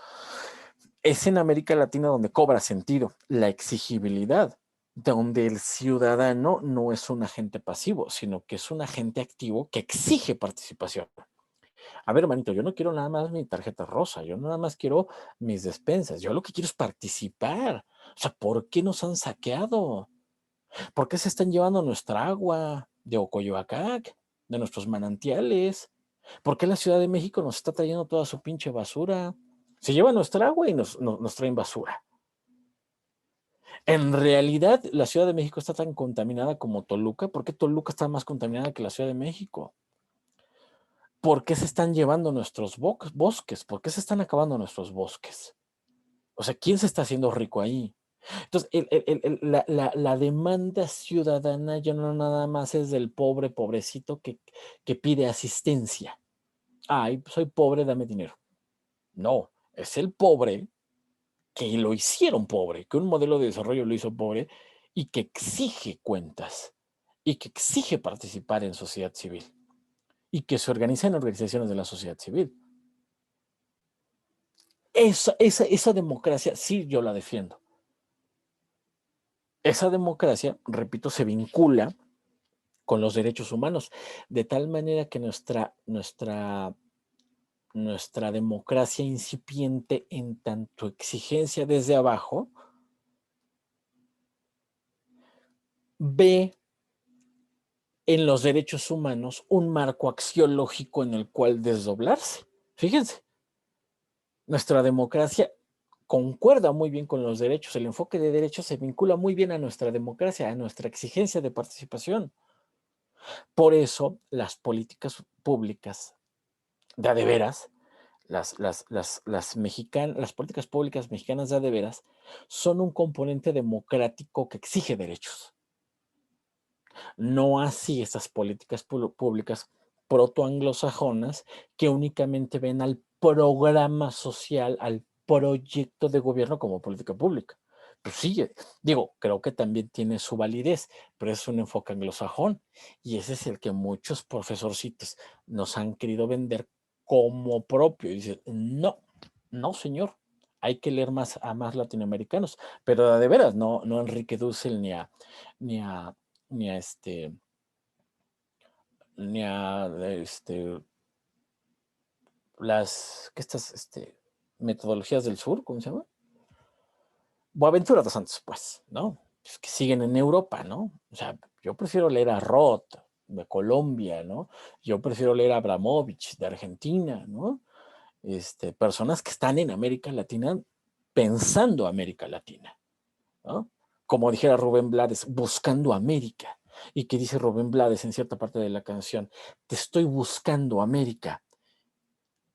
es en América Latina donde cobra sentido la exigibilidad, donde el ciudadano no es un agente pasivo, sino que es un agente activo que exige participación. A ver, hermanito, yo no quiero nada más mi tarjeta rosa, yo nada más quiero mis despensas, yo lo que quiero es participar. O sea, ¿por qué nos han saqueado? ¿Por qué se están llevando nuestra agua de Ocoyoacac, de nuestros manantiales? ¿Por qué la Ciudad de México nos está trayendo toda su pinche basura? Se lleva nuestra agua y nos traen basura. En realidad, la Ciudad de México está tan contaminada como Toluca. ¿Por qué Toluca está más contaminada que la Ciudad de México? ¿Por qué se están llevando nuestros bosques? ¿Por qué se están acabando nuestros bosques? O sea, ¿quién se está haciendo rico ahí? Entonces, la demanda ciudadana ya no nada más es del pobre, pobrecito que pide asistencia. Ay, soy pobre, dame dinero. No, es el pobre que lo hicieron pobre, que un modelo de desarrollo lo hizo pobre y que exige cuentas y que exige participar en sociedad civil y que se organiza en organizaciones de la sociedad civil. Esa democracia sí yo la defiendo. Esa democracia, repito, se vincula con los derechos humanos, de tal manera que nuestra nuestra democracia incipiente en tanto exigencia desde abajo, ve en los derechos humanos un marco axiológico en el cual desdoblarse. Fíjense, nuestra democracia concuerda muy bien con los derechos. El enfoque de derechos se vincula muy bien a nuestra democracia, a nuestra exigencia de participación. Por eso, las políticas públicas de a de veras, las políticas públicas mexicanas de a de veras, son un componente democrático que exige derechos. No así estas políticas públicas protoanglosajonas que únicamente ven al programa social, al proyecto de gobierno como política pública. Pues sí, digo, creo que también tiene su validez, pero es un enfoque anglosajón y ese es el que muchos profesorcitos nos han querido vender como propio. Y dicen, no, no, señor, hay que leer más a más latinoamericanos, pero de veras, no, no a Enrique Dussel ni a ni a ni a que estas metodologías del sur, ¿cómo se llama? Boaventura dos Santos, pues, ¿no? Pues que siguen en Europa, ¿no? O sea, yo prefiero leer a Roth de Colombia, ¿no? Yo prefiero leer a Abramovich de Argentina, ¿no? Personas que están en América Latina pensando América Latina, ¿no? Como dijera Rubén Blades, buscando América. Y que dice Rubén Blades en cierta parte de la canción, te estoy buscando América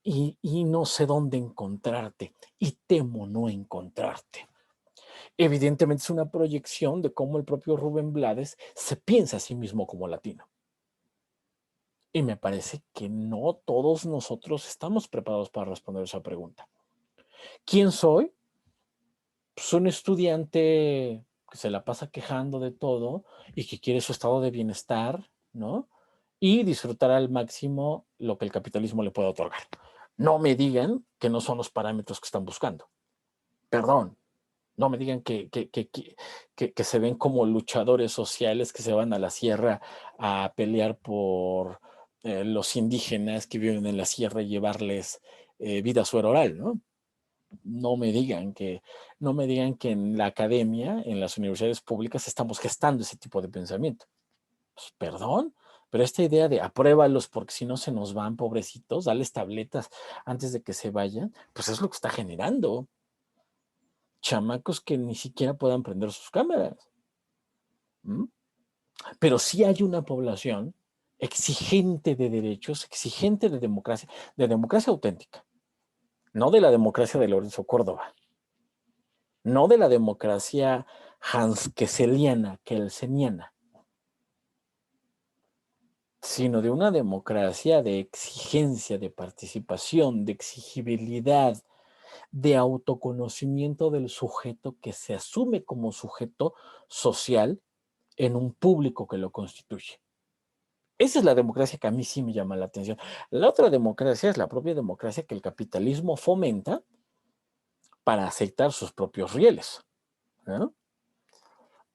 y no sé dónde encontrarte y temo no encontrarte. Evidentemente es una proyección de cómo el propio Rubén Blades se piensa a sí mismo como latino. Y me parece que no todos nosotros estamos preparados para responder esa pregunta. ¿Quién soy? Pues un estudiante que se la pasa quejando de todo y que quiere su estado de bienestar, ¿no? Y disfrutar al máximo lo que el capitalismo le puede otorgar. No me digan que no son los parámetros que están buscando. Perdón, no me digan que se ven como luchadores sociales que se van a la sierra a pelear por los indígenas que viven en la sierra y llevarles vida suero oral, ¿no? No me digan que en la academia, en las universidades públicas, estamos gestando ese tipo de pensamiento. Pues, perdón, pero esta idea de apruébalos porque si no se nos van, pobrecitos, dales tabletas antes de que se vayan, pues es lo que está generando chamacos que ni siquiera puedan prender sus cámaras. ¿Mm? Pero sí hay una población exigente de derechos, exigente de democracia auténtica, no de la democracia de Lorenzo Córdoba, no de la democracia hanskeseliana, kelseniana, sino de una democracia de exigencia, de participación, de exigibilidad, de autoconocimiento del sujeto que se asume como sujeto social en un público que lo constituye. Esa es la democracia que a mí sí me llama la atención. La otra democracia es la propia democracia que el capitalismo fomenta para aceitar sus propios rieles, ¿no?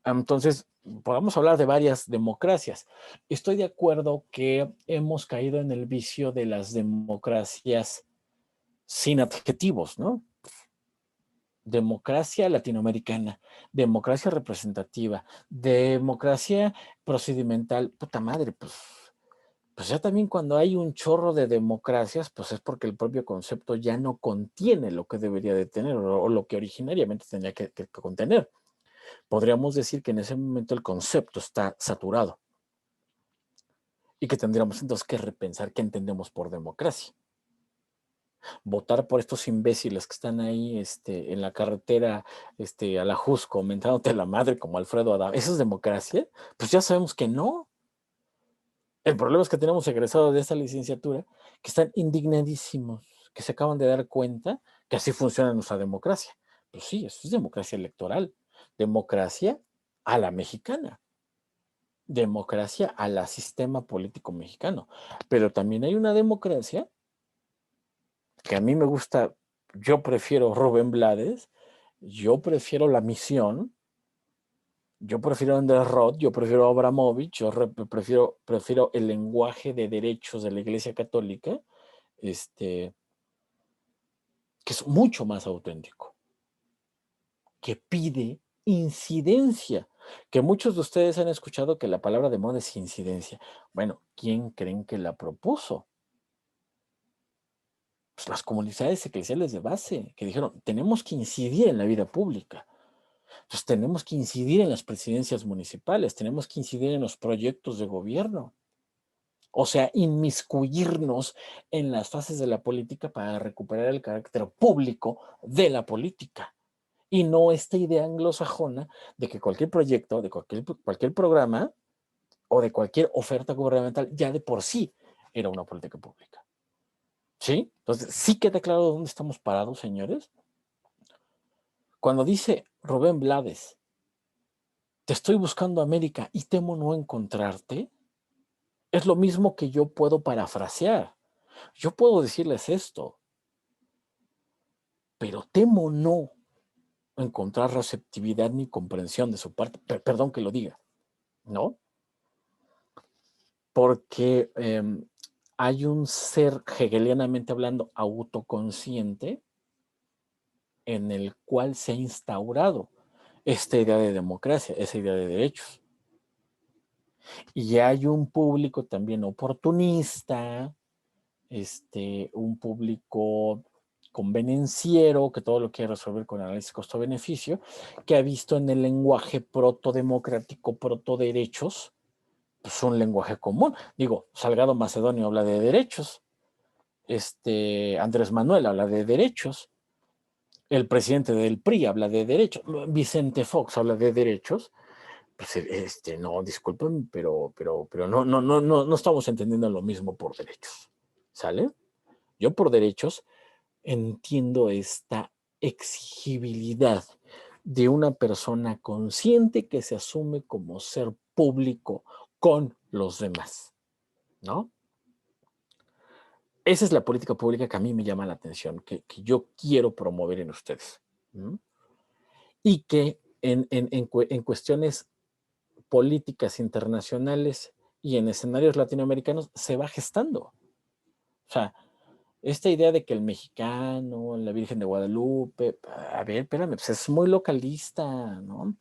Entonces, podemos hablar de varias democracias. Estoy de acuerdo que hemos caído en el vicio de las democracias sin adjetivos, ¿no? Democracia latinoamericana, democracia representativa, democracia procedimental. Puta madre, pues ya también cuando hay un chorro de democracias, pues es porque el propio concepto ya no contiene lo que debería de tener o lo que originariamente tenía que contener. Podríamos decir que en ese momento el concepto está saturado y que tendríamos entonces que repensar qué entendemos por democracia. Votar por estos imbéciles que están ahí en la carretera a la Jusco, mentándote la madre como Alfredo Adame, ¿eso es democracia? Pues ya sabemos que no. El problema es que tenemos egresados de esta licenciatura que están indignadísimos, que se acaban de dar cuenta que así funciona nuestra democracia. Pues sí, eso es democracia electoral, democracia a la mexicana, democracia a la sistema político mexicano. Pero también hay una democracia que a mí me gusta, yo prefiero Rubén Blades, yo prefiero La Misión, yo prefiero Andrés Roth, yo prefiero Abramovich, prefiero el lenguaje de derechos de la Iglesia Católica, este, que es mucho más auténtico, que pide incidencia, que muchos de ustedes han escuchado que la palabra de moda es incidencia. Bueno, ¿quién creen que la propuso? Pues las comunidades eclesiales de base, que dijeron, tenemos que incidir en la vida pública. Entonces tenemos que incidir en las presidencias municipales, tenemos que incidir en los proyectos de gobierno. O sea, inmiscuirnos en las fases de la política para recuperar el carácter público de la política. Y no esta idea anglosajona de que cualquier proyecto, de cualquier programa o de cualquier oferta gubernamental ya de por sí era una política pública. ¿Sí? Entonces, ¿sí queda claro dónde estamos parados, señores? Cuando dice Rubén Blades, te estoy buscando América y temo no encontrarte, es lo mismo que yo puedo parafrasear. Yo puedo decirles esto, pero temo no encontrar receptividad ni comprensión de su parte. Perdón que lo diga, ¿no? Porque hay un ser, hegelianamente hablando, autoconsciente, en el cual se ha instaurado esta idea de democracia, esa idea de derechos. Y hay un público también oportunista, un público convenenciero, que todo lo quiere resolver con análisis costo-beneficio, que ha visto en el lenguaje protodemocrático, protoderechos, pues un lenguaje común. Digo, Salgado Macedonio habla de derechos, Andrés Manuel habla de derechos, el presidente del PRI habla de derechos, Vicente Fox habla de derechos. Pues no, disculpen, pero no estamos entendiendo lo mismo por derechos, ¿sale? Yo por derechos entiendo esta exigibilidad de una persona consciente que se asume como ser público con los demás, ¿no? Esa es la política pública que a mí me llama la atención, que yo quiero promover en ustedes. ¿No? Y que en cuestiones políticas internacionales y en escenarios latinoamericanos se va gestando. O sea, esta idea de que el mexicano, la Virgen de Guadalupe, a ver, espérame, pues es muy localista, ¿no?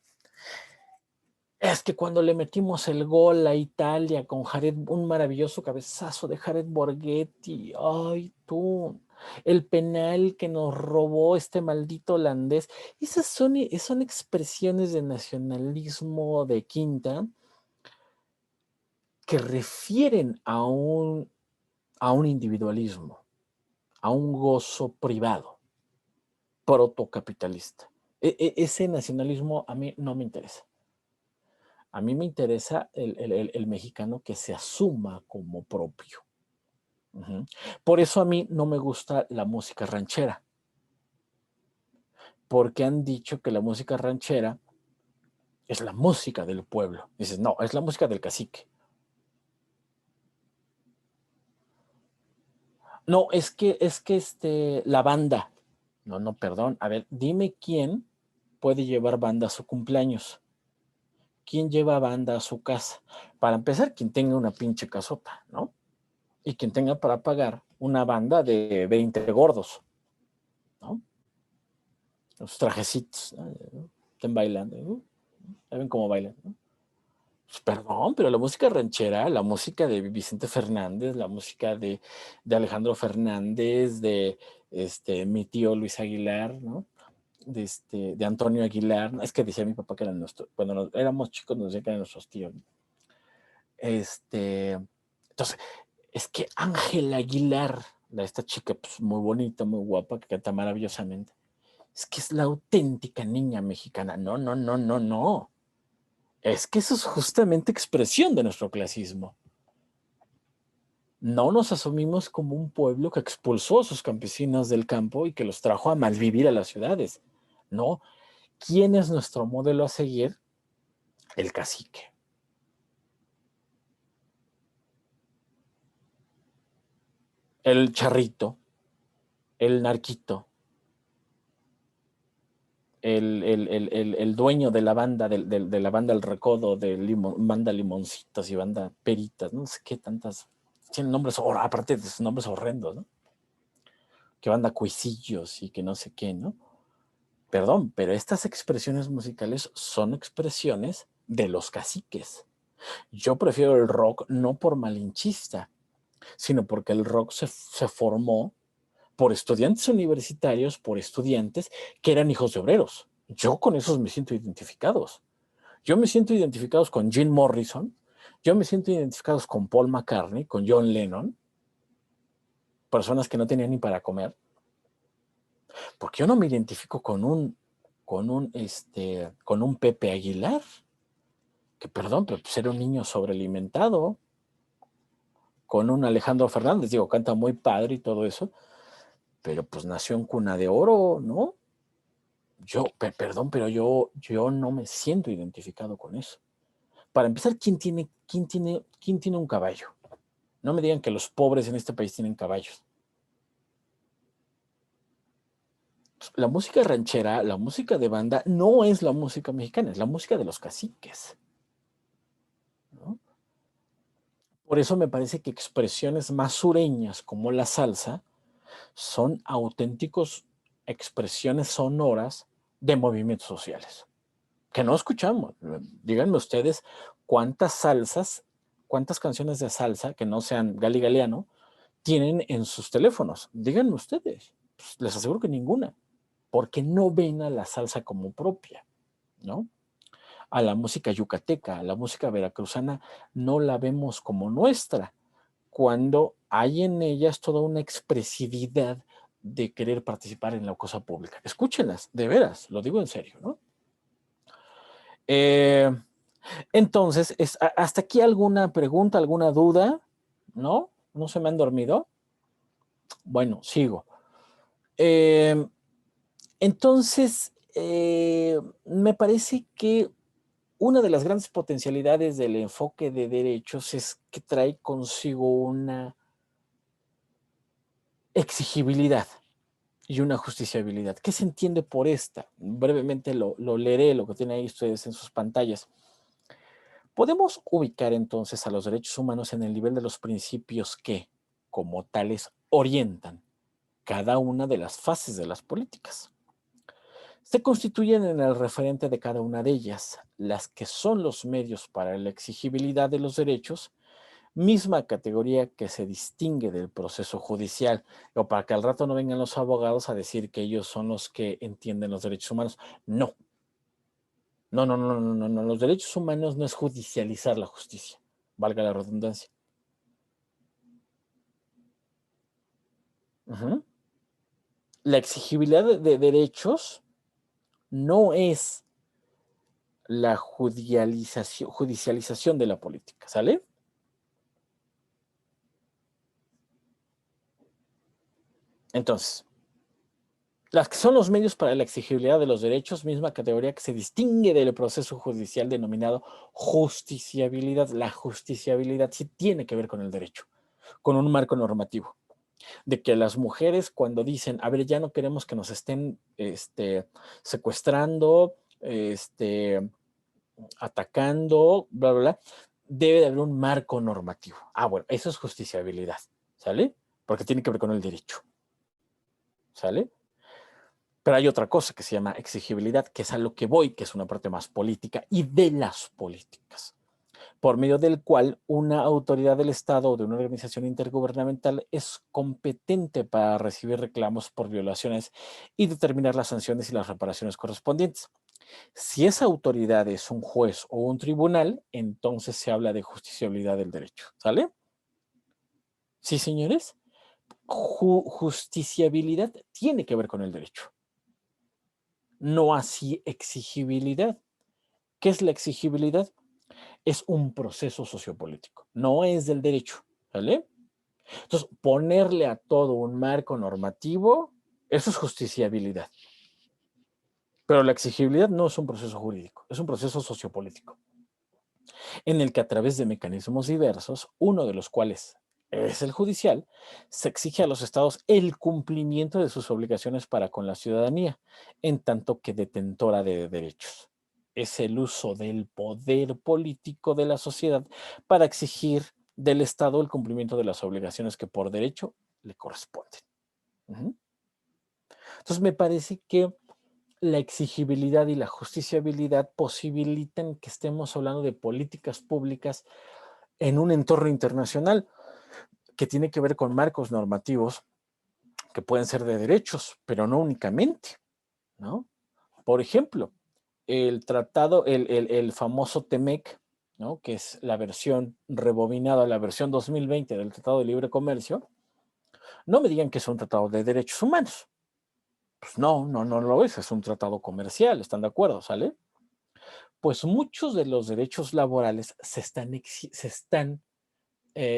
Es que cuando le metimos el gol a Italia con Jared, un maravilloso cabezazo de Jared Borghetti, ay tú, el penal que nos robó este maldito holandés, esas son expresiones de nacionalismo de quinta que refieren a un individualismo, a un gozo privado, protocapitalista. Ese nacionalismo a mí no me interesa. A mí me interesa el mexicano que se asuma como propio. Por eso a mí no me gusta la música ranchera, porque han dicho que la música ranchera es la música del pueblo. Dices, no, es la música del cacique. No, es que la banda. No, perdón. A ver, dime quién puede llevar banda a su cumpleaños. ¿Quién lleva banda a su casa? Para empezar, quien tenga una pinche casota, ¿no? Y quien tenga para pagar una banda de 20 gordos, ¿no? Los trajecitos, ¿no? Estén bailando, ¿no? ¿Saben cómo bailan? ¿No? Pues perdón, pero la música ranchera, la música de Vicente Fernández, la música de Alejandro Fernández, de mi tío Luis Aguilar, ¿no? De Antonio Aguilar, es que decía mi papá que eran nuestros, cuando éramos chicos nos decía que eran nuestros tíos. Entonces, es que Ángela Aguilar, esta chica pues, muy bonita, muy guapa, que canta maravillosamente, es que es la auténtica niña mexicana. No. Es que eso es justamente expresión de nuestro clasismo. No nos asumimos como un pueblo que expulsó a sus campesinos del campo y que los trajo a malvivir a las ciudades. No. ¿Quién es nuestro modelo a seguir? El cacique. El charrito. El narquito. El dueño de la banda, de la banda El Recodo, de banda Limoncitos y banda Peritas, no sé qué tantas, tienen nombres, aparte de sus nombres horrendos, ¿no? que banda cuisillos y que no sé qué, ¿no? Perdón, pero estas expresiones musicales son expresiones de los caciques. Yo prefiero el rock no por malinchista, sino porque el rock se formó por estudiantes universitarios, por estudiantes que eran hijos de obreros. Yo con esos me siento identificados. Yo me siento identificados con Jim Morrison, yo me siento identificados con Paul McCartney, con John Lennon, personas que no tenían ni para comer, porque yo no me identifico con un Pepe Aguilar, que perdón, pero pues era un niño sobrealimentado, con un Alejandro Fernández, digo, canta muy padre y todo eso, pero pues nació en cuna de oro, ¿no? Perdón, pero yo no me siento identificado con eso. Para empezar, quién tiene un caballo? No me digan que los pobres en este país tienen caballos. La música ranchera, la música de banda, no es la música mexicana, es la música de los caciques, ¿no? Por eso me parece que expresiones más sureñas como la salsa son auténticos expresiones sonoras de movimientos sociales, que no escuchamos. Díganme ustedes cuántas salsas, cuántas canciones de salsa que no sean Gali Galeano tienen en sus teléfonos. Díganme ustedes. Pues les aseguro que ninguna, porque no ven a la salsa como propia, ¿no? A la música yucateca, a la música veracruzana, no la vemos como nuestra, cuando hay en ellas toda una expresividad de querer participar en la cosa pública. Escúchenlas, de veras, lo digo en serio, ¿no? Entonces, ¿hasta aquí alguna pregunta, alguna duda? ¿No? ¿No se me han dormido? Bueno, sigo. Entonces, me parece que una de las grandes potencialidades del enfoque de derechos es que trae consigo una exigibilidad y una justiciabilidad. ¿Qué se entiende por esta? Brevemente lo leeré, lo que tienen ahí ustedes en sus pantallas. Podemos ubicar entonces a los derechos humanos en el nivel de los principios que, como tales, orientan cada una de las fases de las políticas. Se constituyen en el referente de cada una de ellas, las que son los medios para la exigibilidad de los derechos, misma categoría que se distingue del proceso judicial, o para que al rato no vengan los abogados a decir que ellos son los que entienden los derechos humanos. No, no, los derechos humanos no es judicializar la justicia, valga la redundancia. La exigibilidad de derechos no es la judicialización de la política, ¿sale? Entonces, las que son los medios para la exigibilidad de los derechos, misma categoría que se distingue del proceso judicial denominado justiciabilidad. La justiciabilidad sí tiene que ver con el derecho, con un marco normativo. De que las mujeres cuando dicen, a ver, ya no queremos que nos estén secuestrando, atacando, bla, bla, bla, debe de haber un marco normativo. Ah, bueno, eso es justiciabilidad, ¿sale? Porque tiene que ver con el derecho, ¿sale? Pero hay otra cosa que se llama exigibilidad, que es a lo que voy, que es una parte más política y de las políticas, por medio del cual una autoridad del Estado o de una organización intergubernamental es competente para recibir reclamos por violaciones y determinar las sanciones y las reparaciones correspondientes. Si esa autoridad es un juez o un tribunal, entonces se habla de justiciabilidad del derecho, ¿sale? Sí, señores. Justiciabilidad tiene que ver con el derecho, no así exigibilidad. ¿Qué es la exigibilidad? Es un proceso sociopolítico, no es del derecho, ¿vale? Entonces, ponerle a todo un marco normativo, eso es justiciabilidad. Pero la exigibilidad no es un proceso jurídico, es un proceso sociopolítico, en el que a través de mecanismos diversos, uno de los cuales es el judicial, se exige a los estados el cumplimiento de sus obligaciones para con la ciudadanía, en tanto que detentora de derechos. Es el uso del poder político de la sociedad para exigir del Estado el cumplimiento de las obligaciones que por derecho le corresponden. Entonces me parece que la exigibilidad y la justiciabilidad posibilitan que estemos hablando de políticas públicas en un entorno internacional que tiene que ver con marcos normativos que pueden ser de derechos, pero no únicamente, ¿no? Por ejemplo, el tratado, el famoso TEMEC, ¿no? Que es la versión rebobinada, la versión 2020 del Tratado de Libre Comercio, no me digan que es un tratado de derechos humanos. Pues no lo es un tratado comercial, ¿están de acuerdo? ¿Sale? Pues muchos de los derechos laborales se están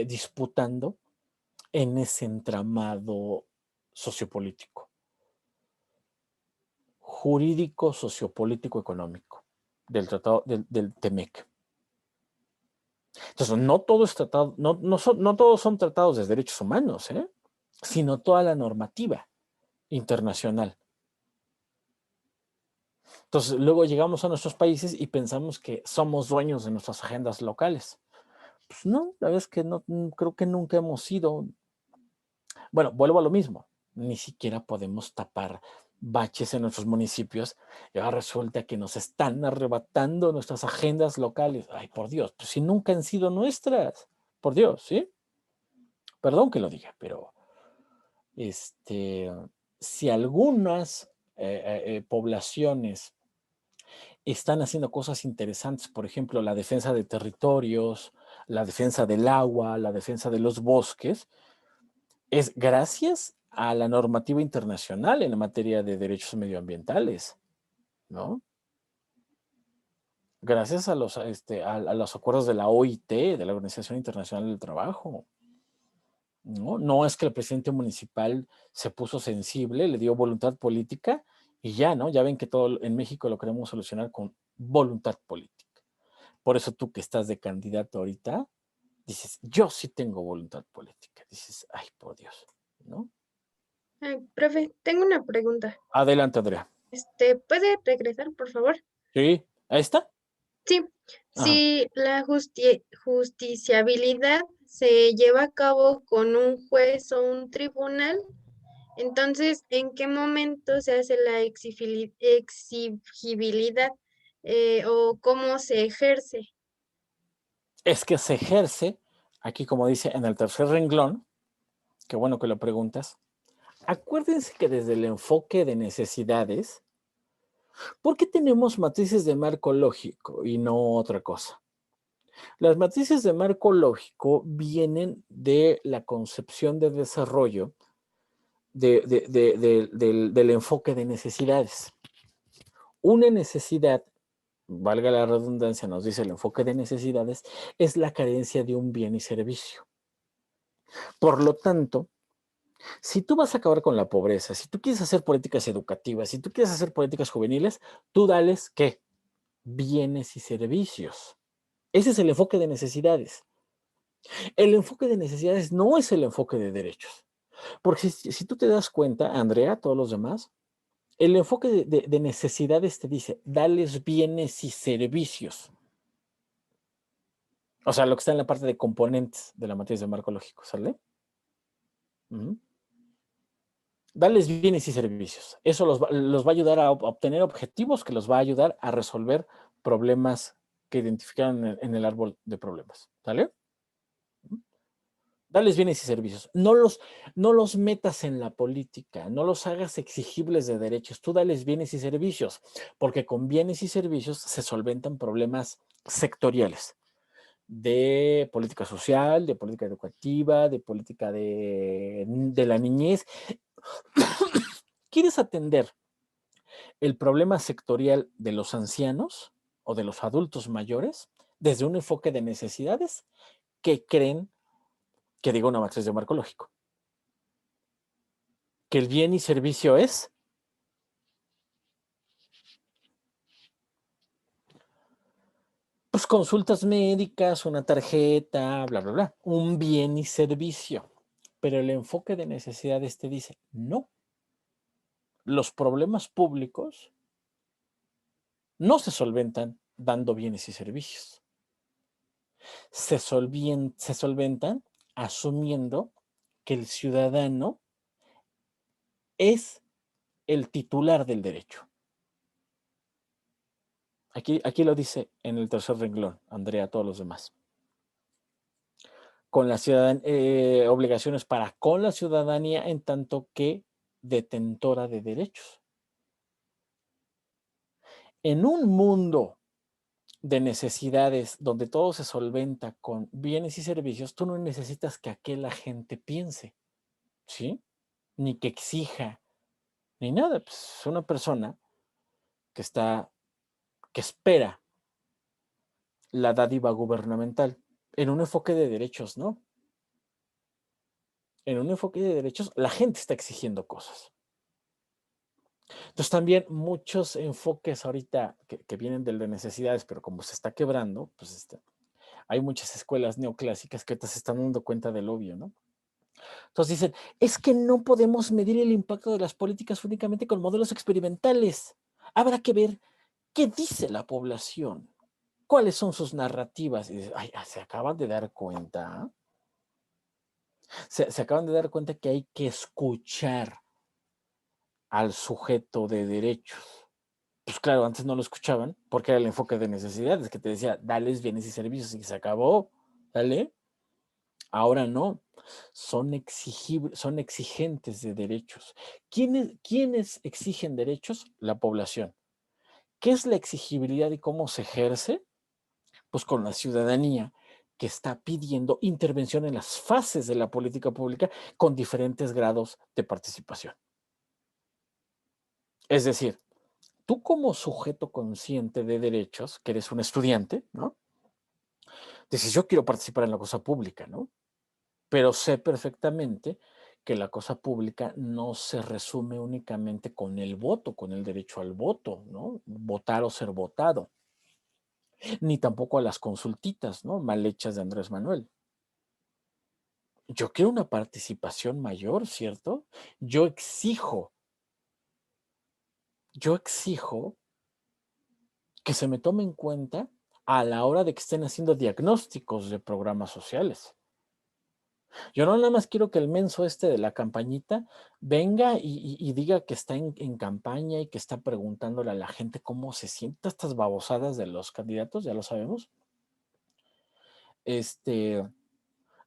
disputando en ese entramado sociopolítico, jurídico, sociopolítico, económico del tratado del TEMEC. Entonces, no todo es tratado, no todos son tratados de derechos humanos, sino toda la normativa internacional. Entonces, luego llegamos a nuestros países y pensamos que somos dueños de nuestras agendas locales. Pues no, la verdad es que no, creo que nunca hemos sido. Bueno, vuelvo a lo mismo. Ni siquiera podemos tapar baches en nuestros municipios y ahora resulta que nos están arrebatando nuestras agendas locales. Ay, por Dios, pues si nunca han sido nuestras. Por Dios, ¿sí? Perdón que lo diga, pero si algunas poblaciones están haciendo cosas interesantes, por ejemplo, la defensa de territorios, la defensa del agua, la defensa de los bosques, es gracias a la normativa internacional en la materia de derechos medioambientales, ¿no? Gracias a los acuerdos de la OIT, de la Organización Internacional del Trabajo. ¿No? No es que el presidente municipal se puso sensible, le dio voluntad política y ya, ¿no? Ya ven que todo en México lo queremos solucionar con voluntad política. Por eso tú que estás de candidato ahorita, dices, yo sí tengo voluntad política. Dices, ay, por Dios, ¿no? Ay, profe, tengo una pregunta. Adelante, Andrea. ¿Puede regresar, por favor? ¿Sí? ¿Ahí está? Sí, Ajá. si la justiciabilidad se lleva a cabo con un juez o un tribunal, entonces, ¿en qué momento se hace la exigibilidad o cómo se ejerce? Es que se ejerce, aquí como dice en el tercer renglón, qué bueno que lo preguntas, acuérdense que desde el enfoque de necesidades, ¿por qué tenemos matrices de marco lógico y no otra cosa? Las matrices de marco lógico vienen de la concepción de desarrollo del enfoque de necesidades. Una necesidad, valga la redundancia, nos dice el enfoque de necesidades, es la carencia de un bien y servicio. Por lo tanto, si tú vas a acabar con la pobreza, si tú quieres hacer políticas educativas, si tú quieres hacer políticas juveniles, tú dales, ¿qué? Bienes y servicios. Ese es el enfoque de necesidades. El enfoque de necesidades no es el enfoque de derechos. Porque si tú te das cuenta, Andrea, todos los demás, el enfoque de necesidades te dice, dales bienes y servicios. O sea, lo que está en la parte de componentes de la matriz de marco lógico, ¿sale? Darles bienes y servicios. Eso los va a ayudar a obtener objetivos que los va a ayudar a resolver problemas que identificaron en el árbol de problemas. ¿Sale? Darles bienes y servicios. No los metas en la política, no los hagas exigibles de derechos. Tú dales bienes y servicios, porque con bienes y servicios se solventan problemas sectoriales de política social, de política educativa, de política de la niñez. ¿Quieres atender el problema sectorial de los ancianos o de los adultos mayores desde un enfoque de necesidades que creen que diga una matriz de marco lógico? Que el bien y servicio es pues consultas médicas, una tarjeta, bla, bla, bla, un bien y servicio. Pero el enfoque de necesidades te dice, no, los problemas públicos no se solventan dando bienes y servicios. Se solventan asumiendo que el ciudadano es el titular del derecho. Aquí lo dice en el tercer renglón, Andrea, todos los demás. Con la obligaciones para con la ciudadanía en tanto que detentora de derechos. En un mundo de necesidades donde todo se solventa con bienes y servicios, tú no necesitas que aquella gente piense, ¿sí? Ni que exija, ni nada. Pues es una persona que espera la dádiva gubernamental. En un enfoque de derechos, ¿no? En un enfoque de derechos, la gente está exigiendo cosas. Entonces también muchos enfoques ahorita que vienen de necesidades, pero como se está quebrando, pues hay muchas escuelas neoclásicas que ahorita se están dando cuenta del obvio, ¿no? Entonces dicen, es que no podemos medir el impacto de las políticas únicamente con modelos experimentales. Habrá que ver qué dice la población, cuáles son sus narrativas. Y dices, ay, se acaban de dar cuenta. Se acaban de dar cuenta que hay que escuchar al sujeto de derechos. Pues claro, antes no lo escuchaban porque era el enfoque de necesidades que te decía, dales bienes y servicios y se acabó, dale. Ahora no, son exigentes de derechos. ¿Quiénes exigen derechos? La población. ¿Qué es la exigibilidad y cómo se ejerce? Pues con la ciudadanía que está pidiendo intervención en las fases de la política pública con diferentes grados de participación. Es decir, tú como sujeto consciente de derechos, que eres un estudiante, ¿no? Dices, yo quiero participar en la cosa pública, ¿no? Pero sé perfectamente que la cosa pública no se resume únicamente con el voto, con el derecho al voto, ¿no? Votar o ser votado. Ni tampoco a las consultitas, ¿no? Mal hechas de Andrés Manuel. Yo quiero una participación mayor, ¿cierto? Yo exijo que se me tome en cuenta a la hora de que estén haciendo diagnósticos de programas sociales. Yo no nada más quiero que el menso de la campañita venga y diga que está en campaña y que está preguntándole a la gente cómo se siente estas babosadas de los candidatos, ya lo sabemos.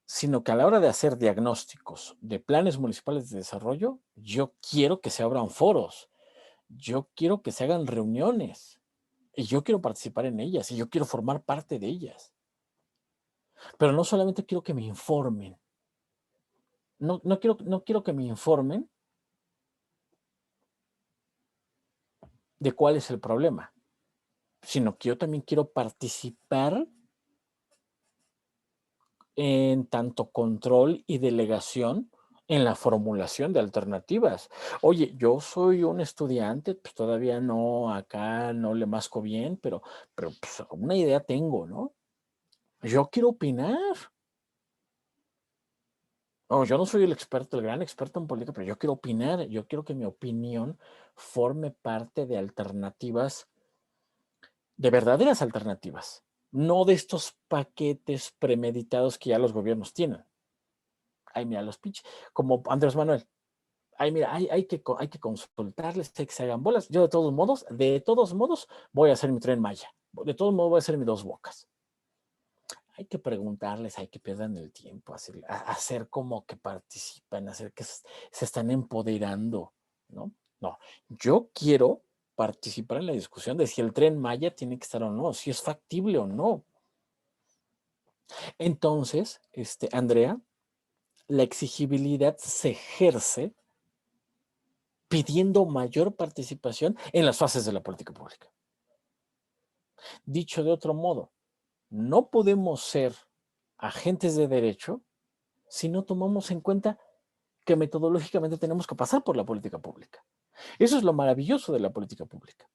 Sino que a la hora de hacer diagnósticos de planes municipales de desarrollo, yo quiero que se abran foros, yo quiero que se hagan reuniones y yo quiero participar en ellas y yo quiero formar parte de ellas. Pero no solamente quiero que me informen, no quiero que me informen de cuál es el problema, sino que yo también quiero participar en tanto control y delegación en la formulación de alternativas. Oye, yo soy un estudiante, pues todavía no, acá no le masco bien, pero pues, una idea tengo, ¿no? Yo quiero opinar. No, yo no soy el experto, el gran experto en política, pero yo quiero opinar, yo quiero que mi opinión forme parte de alternativas, de verdaderas alternativas, no de estos paquetes premeditados que ya los gobiernos tienen. Ay, mira, los pinches, como Andrés Manuel. Ay, mira, hay que consultarles, hay que se hagan bolas. Yo de todos modos, voy a hacer mi Tren Maya. De todos modos, voy a hacer mis Dos Bocas. Hay que preguntarles, hay que pierdan el tiempo, hacer como que participan, hacer que se están empoderando, ¿no? No, yo quiero participar en la discusión de si el Tren Maya tiene que estar o no, si es factible o no. Entonces, Andrea, la exigibilidad se ejerce pidiendo mayor participación en las fases de la política pública. Dicho de otro modo, no podemos ser agentes de derecho si no tomamos en cuenta que metodológicamente tenemos que pasar por la política pública. Eso es lo maravilloso de la política pública.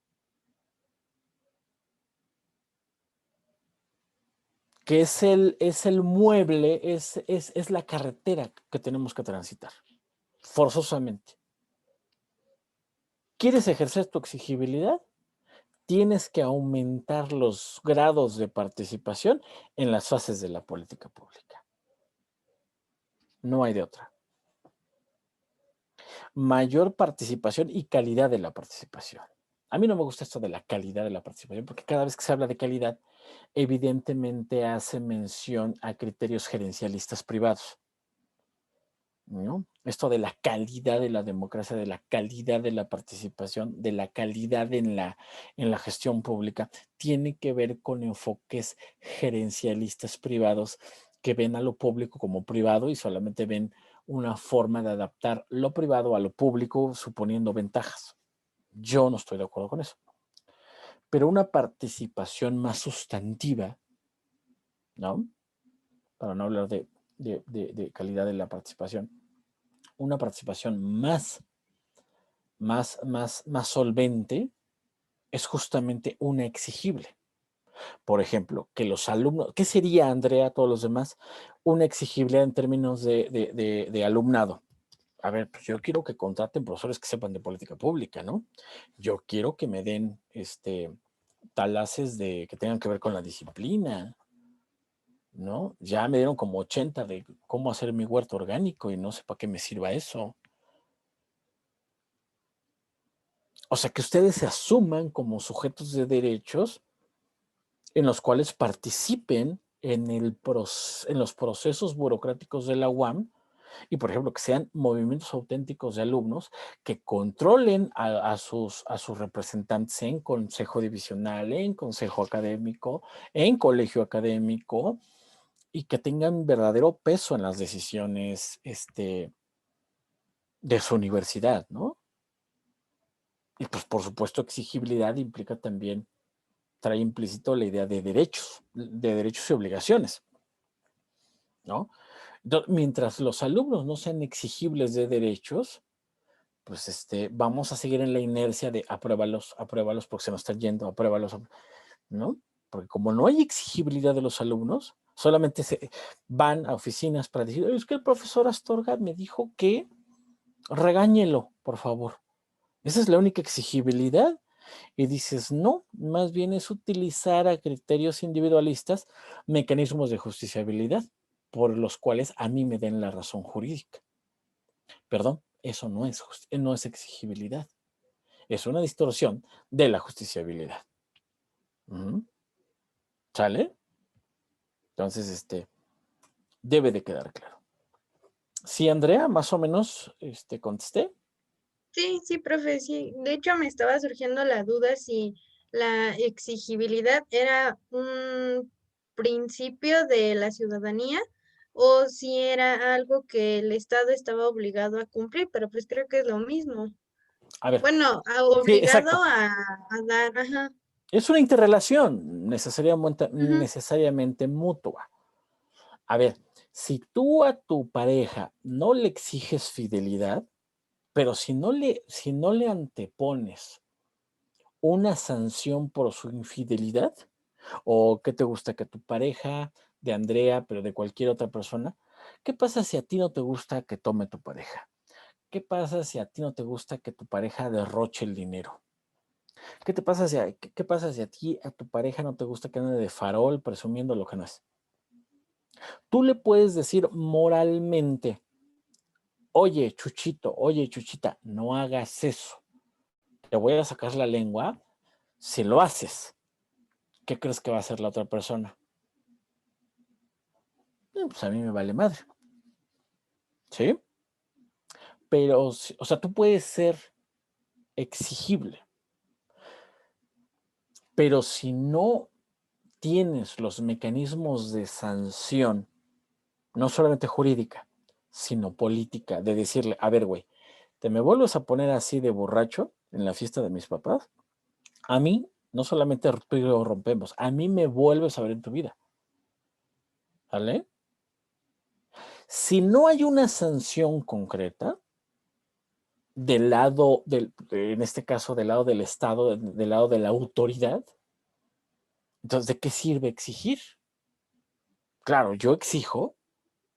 Que es el mueble, es la carretera que tenemos que transitar, forzosamente. ¿Quieres ejercer tu exigibilidad? Tienes que aumentar los grados de participación en las fases de la política pública. No hay de otra. mayor participación y calidad de la participación. A mí no me gusta esto de la calidad de la participación, porque cada vez que se habla de calidad, evidentemente hace mención a criterios gerencialistas privados, ¿no? Esto de la calidad de la democracia, de la calidad de la participación, de la calidad en la gestión pública, tiene que ver con enfoques gerencialistas privados que ven a lo público como privado y solamente ven una forma de adaptar lo privado a lo público, suponiendo ventajas. Yo no estoy de acuerdo con eso. Pero una participación más sustantiva, ¿no? Para no hablar de calidad de la participación, una participación más solvente es justamente una exigible. Por ejemplo, que los alumnos, ¿qué sería, Andrea, todos los demás? Una exigible en términos de alumnado. A ver, pues yo quiero que contraten profesores que sepan de política pública, ¿no? Yo quiero que me den talaces que tengan que ver con la disciplina, ¿no? Ya me dieron como 80 de cómo hacer mi huerto orgánico y no sé para qué me sirva eso. O sea, que ustedes se asuman como sujetos de derechos en los cuales participen en los procesos burocráticos de la UAM y, por ejemplo, que sean movimientos auténticos de alumnos que controlen a sus representantes en consejo divisional, en consejo académico, en colegio académico y que tengan verdadero peso en las decisiones de su universidad, ¿no? Y pues, por supuesto, exigibilidad implica también, trae implícito la idea de derechos y obligaciones, ¿no? Entonces, mientras los alumnos no sean exigibles de derechos, pues vamos a seguir en la inercia de apruébalos porque se nos están yendo, apruébalos, ¿no? Porque como no hay exigibilidad de los alumnos, solamente se van a oficinas para decir, es que el profesor Astorga me dijo que regáñelo, por favor. Esa es la única exigibilidad. Y dices, no, más bien es utilizar a criterios individualistas mecanismos de justiciabilidad por los cuales a mí me den la razón jurídica. Perdón, eso no es exigibilidad. Es una distorsión de la justiciabilidad. ¿Sale? Entonces, debe de quedar claro. Sí, Andrea, más o menos contesté. Sí, profe, sí. De hecho, me estaba surgiendo la duda si la exigibilidad era un principio de la ciudadanía o si era algo que el Estado estaba obligado a cumplir, pero pues creo que es lo mismo. A ver, Bueno, sí, obligado exacto. a dar, ajá. Es una interrelación Ujú. necesariamente mutua. A ver, si tú a tu pareja no le exiges fidelidad, pero si no le antepones una sanción por su infidelidad, o qué te gusta que tu pareja, de Andrea, pero de cualquier otra persona, ¿qué pasa si a ti no te gusta que tome tu pareja? ¿Qué pasa si a ti no te gusta que tu pareja derroche el dinero? ¿Qué pasa si a ti, a tu pareja no te gusta que ande de farol presumiendo lo que no es? Tú le puedes decir moralmente, oye, Chuchito, oye, Chuchita, no hagas eso. Te voy a sacar la lengua. Si lo haces, ¿qué crees que va a hacer la otra persona? Pues a mí me vale madre. ¿Sí? Pero, o sea, tú puedes ser exigible, pero si no tienes los mecanismos de sanción, no solamente jurídica, sino política, de decirle, a ver, güey, te me vuelves a poner así de borracho en la fiesta de mis papás, a mí, no solamente tú y yo rompemos, a mí me vuelves a ver en tu vida. ¿Vale? Si no hay una sanción concreta, del lado, en este caso, del lado del Estado, del lado de la autoridad, entonces, ¿de qué sirve exigir? Claro, yo exijo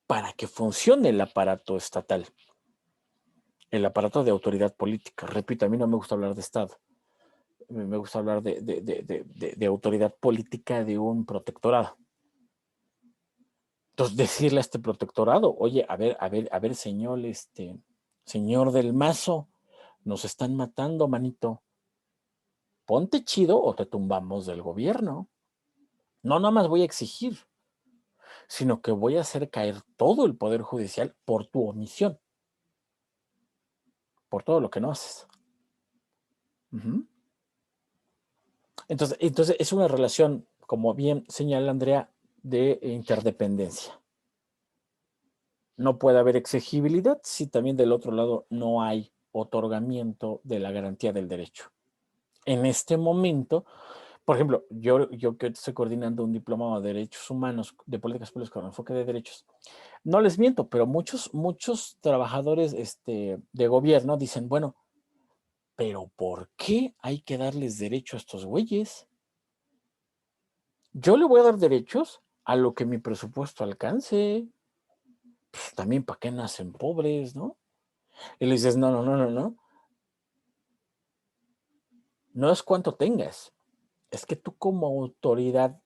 para que funcione el aparato estatal, el aparato de autoridad política. Repito, a mí no me gusta hablar de Estado, me gusta hablar de autoridad política de un protectorado. Entonces, decirle a este protectorado, oye, a ver, señor, Señor del Mazo, nos están matando, manito. Ponte chido o te tumbamos del gobierno. No nada más voy a exigir, sino que voy a hacer caer todo el Poder Judicial por tu omisión, por todo lo que no haces. Entonces es una relación, como bien señala Andrea, de interdependencia. No puede haber exigibilidad si también del otro lado no hay otorgamiento de la garantía del derecho. En este momento, por ejemplo, yo que estoy coordinando un diplomado de derechos humanos, de políticas públicas con enfoque de derechos, no les miento, pero muchos trabajadores de gobierno dicen, bueno, pero ¿por qué hay que darles derecho a estos güeyes? Yo le voy a dar derechos a lo que mi presupuesto alcance. Pues, también, ¿para qué nacen pobres, no? Y le dices, no, no, no, no, no. No es cuánto tengas. Es que tú como autoridad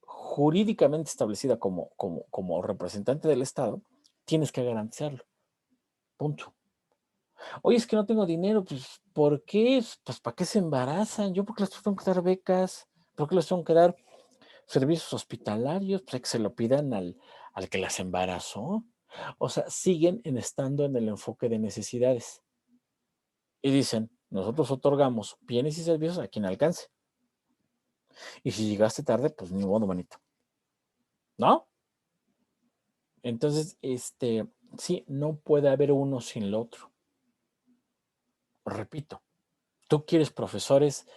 jurídicamente establecida como representante del Estado, tienes que garantizarlo. Punto. Oye, es que no tengo dinero, pues, ¿por qué? Pues, ¿para qué se embarazan? ¿Yo por qué les tengo que dar becas? ¿Por qué les tengo que dar servicios hospitalarios? Pues hay que se lo pidan al que las embarazó. O sea, siguen estando en el enfoque de necesidades. Y dicen, nosotros otorgamos bienes y servicios a quien alcance. Y si llegaste tarde, pues ni modo, manito. ¿No? Entonces, sí, no puede haber uno sin el otro. Repito, tú quieres profesores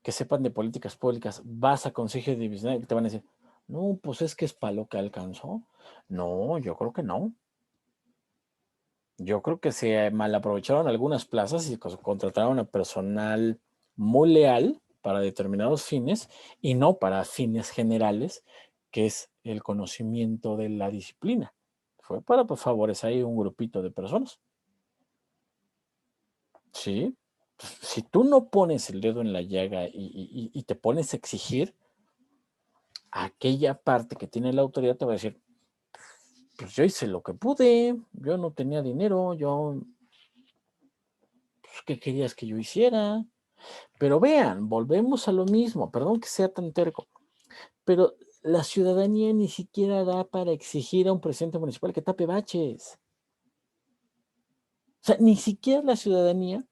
que sepan de políticas públicas, vas a consejo divisional y te van a decir, no, pues es que es para lo que alcanzó. No, yo creo que no. Yo creo que se malaprovecharon algunas plazas y contrataron a personal muy leal para determinados fines y no para fines generales, que es el conocimiento de la disciplina. Fue para pues, favorecer ahí un grupito de personas. Sí. Si tú no pones el dedo en la llaga y te pones a exigir, aquella parte que tiene la autoridad te va a decir, pues yo hice lo que pude, yo no tenía dinero, pues, ¿qué querías que yo hiciera? Pero vean, volvemos a lo mismo, perdón que sea tan terco, pero la ciudadanía ni siquiera da para exigir a un presidente municipal que tape baches. O sea, ni siquiera la ciudadanía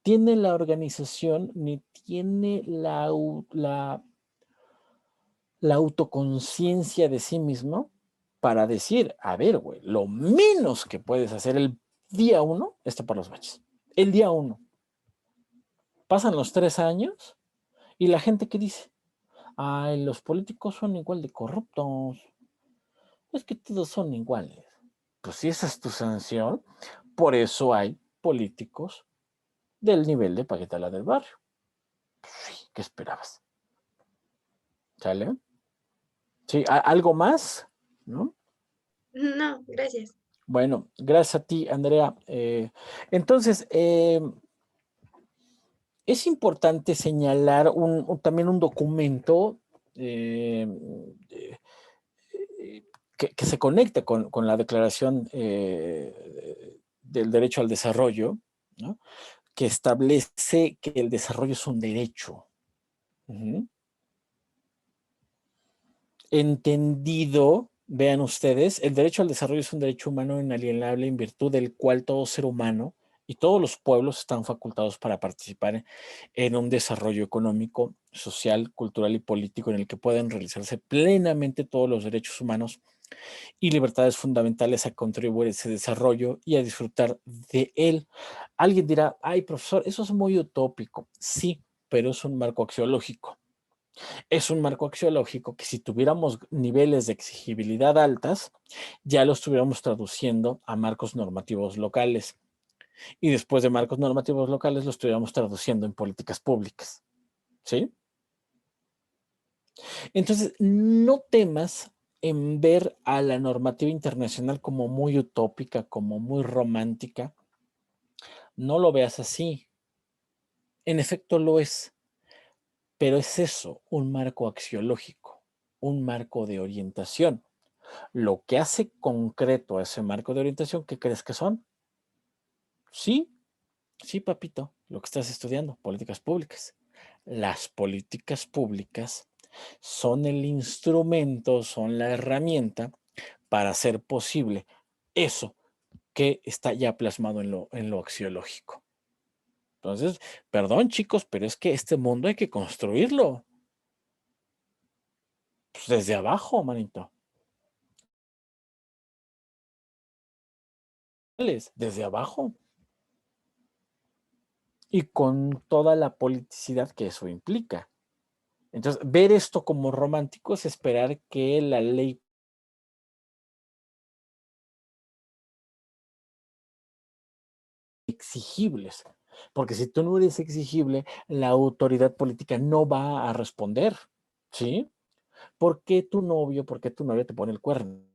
tiene la organización ni tiene la autoconciencia de sí mismo para decir, a ver, güey, lo menos que puedes hacer el día 1 es tapar los baches. El día 1. Pasan los 3 años y la gente que dice, ay, los políticos son igual de corruptos. Es que todos son iguales. Pues si esa es tu sanción, por eso hay políticos del nivel de Paquetá del barrio. Pues sí, ¿qué esperabas? ¿Sale? Sí, ¿algo más? ¿No? No, gracias. Bueno, gracias a ti, Andrea. Entonces, es importante señalar también un documento eh, que se conecta con la Declaración del Derecho al Desarrollo, ¿no? Que establece que el desarrollo es un derecho. Entendido, vean ustedes, el derecho al desarrollo es un derecho humano inalienable en virtud del cual todo ser humano y todos los pueblos están facultados para participar en un desarrollo económico, social, cultural y político en el que puedan realizarse plenamente todos los derechos humanos y libertades fundamentales a contribuir a ese desarrollo y a disfrutar de él. Alguien dirá, ay, profesor, eso es muy utópico. Sí, pero es un marco axiológico. Es un marco axiológico que si tuviéramos niveles de exigibilidad altas, ya lo estuviéramos traduciendo a marcos normativos locales. Y después de marcos normativos locales, lo estuviéramos traduciendo en políticas públicas. ¿Sí? Entonces, no temas en ver a la normativa internacional como muy utópica, como muy romántica. No lo veas así. En efecto lo es, pero es eso, un marco axiológico, un marco de orientación. Lo que hace concreto a ese marco de orientación, ¿qué crees que son? Sí, sí, papito, lo que estás estudiando, políticas públicas. Las políticas públicas son el instrumento, son la herramienta para hacer posible eso que está ya plasmado en lo axiológico. Entonces, perdón chicos, pero es que este mundo hay que construirlo pues, desde abajo, manito. Desde abajo. Y con toda la politicidad que eso implica. Entonces, ver esto como romántico es esperar que la ley exigibles, porque si tú no eres exigible, la autoridad política no va a responder, ¿sí? ¿Por qué tu novio, por qué tu novia te pone el cuerno?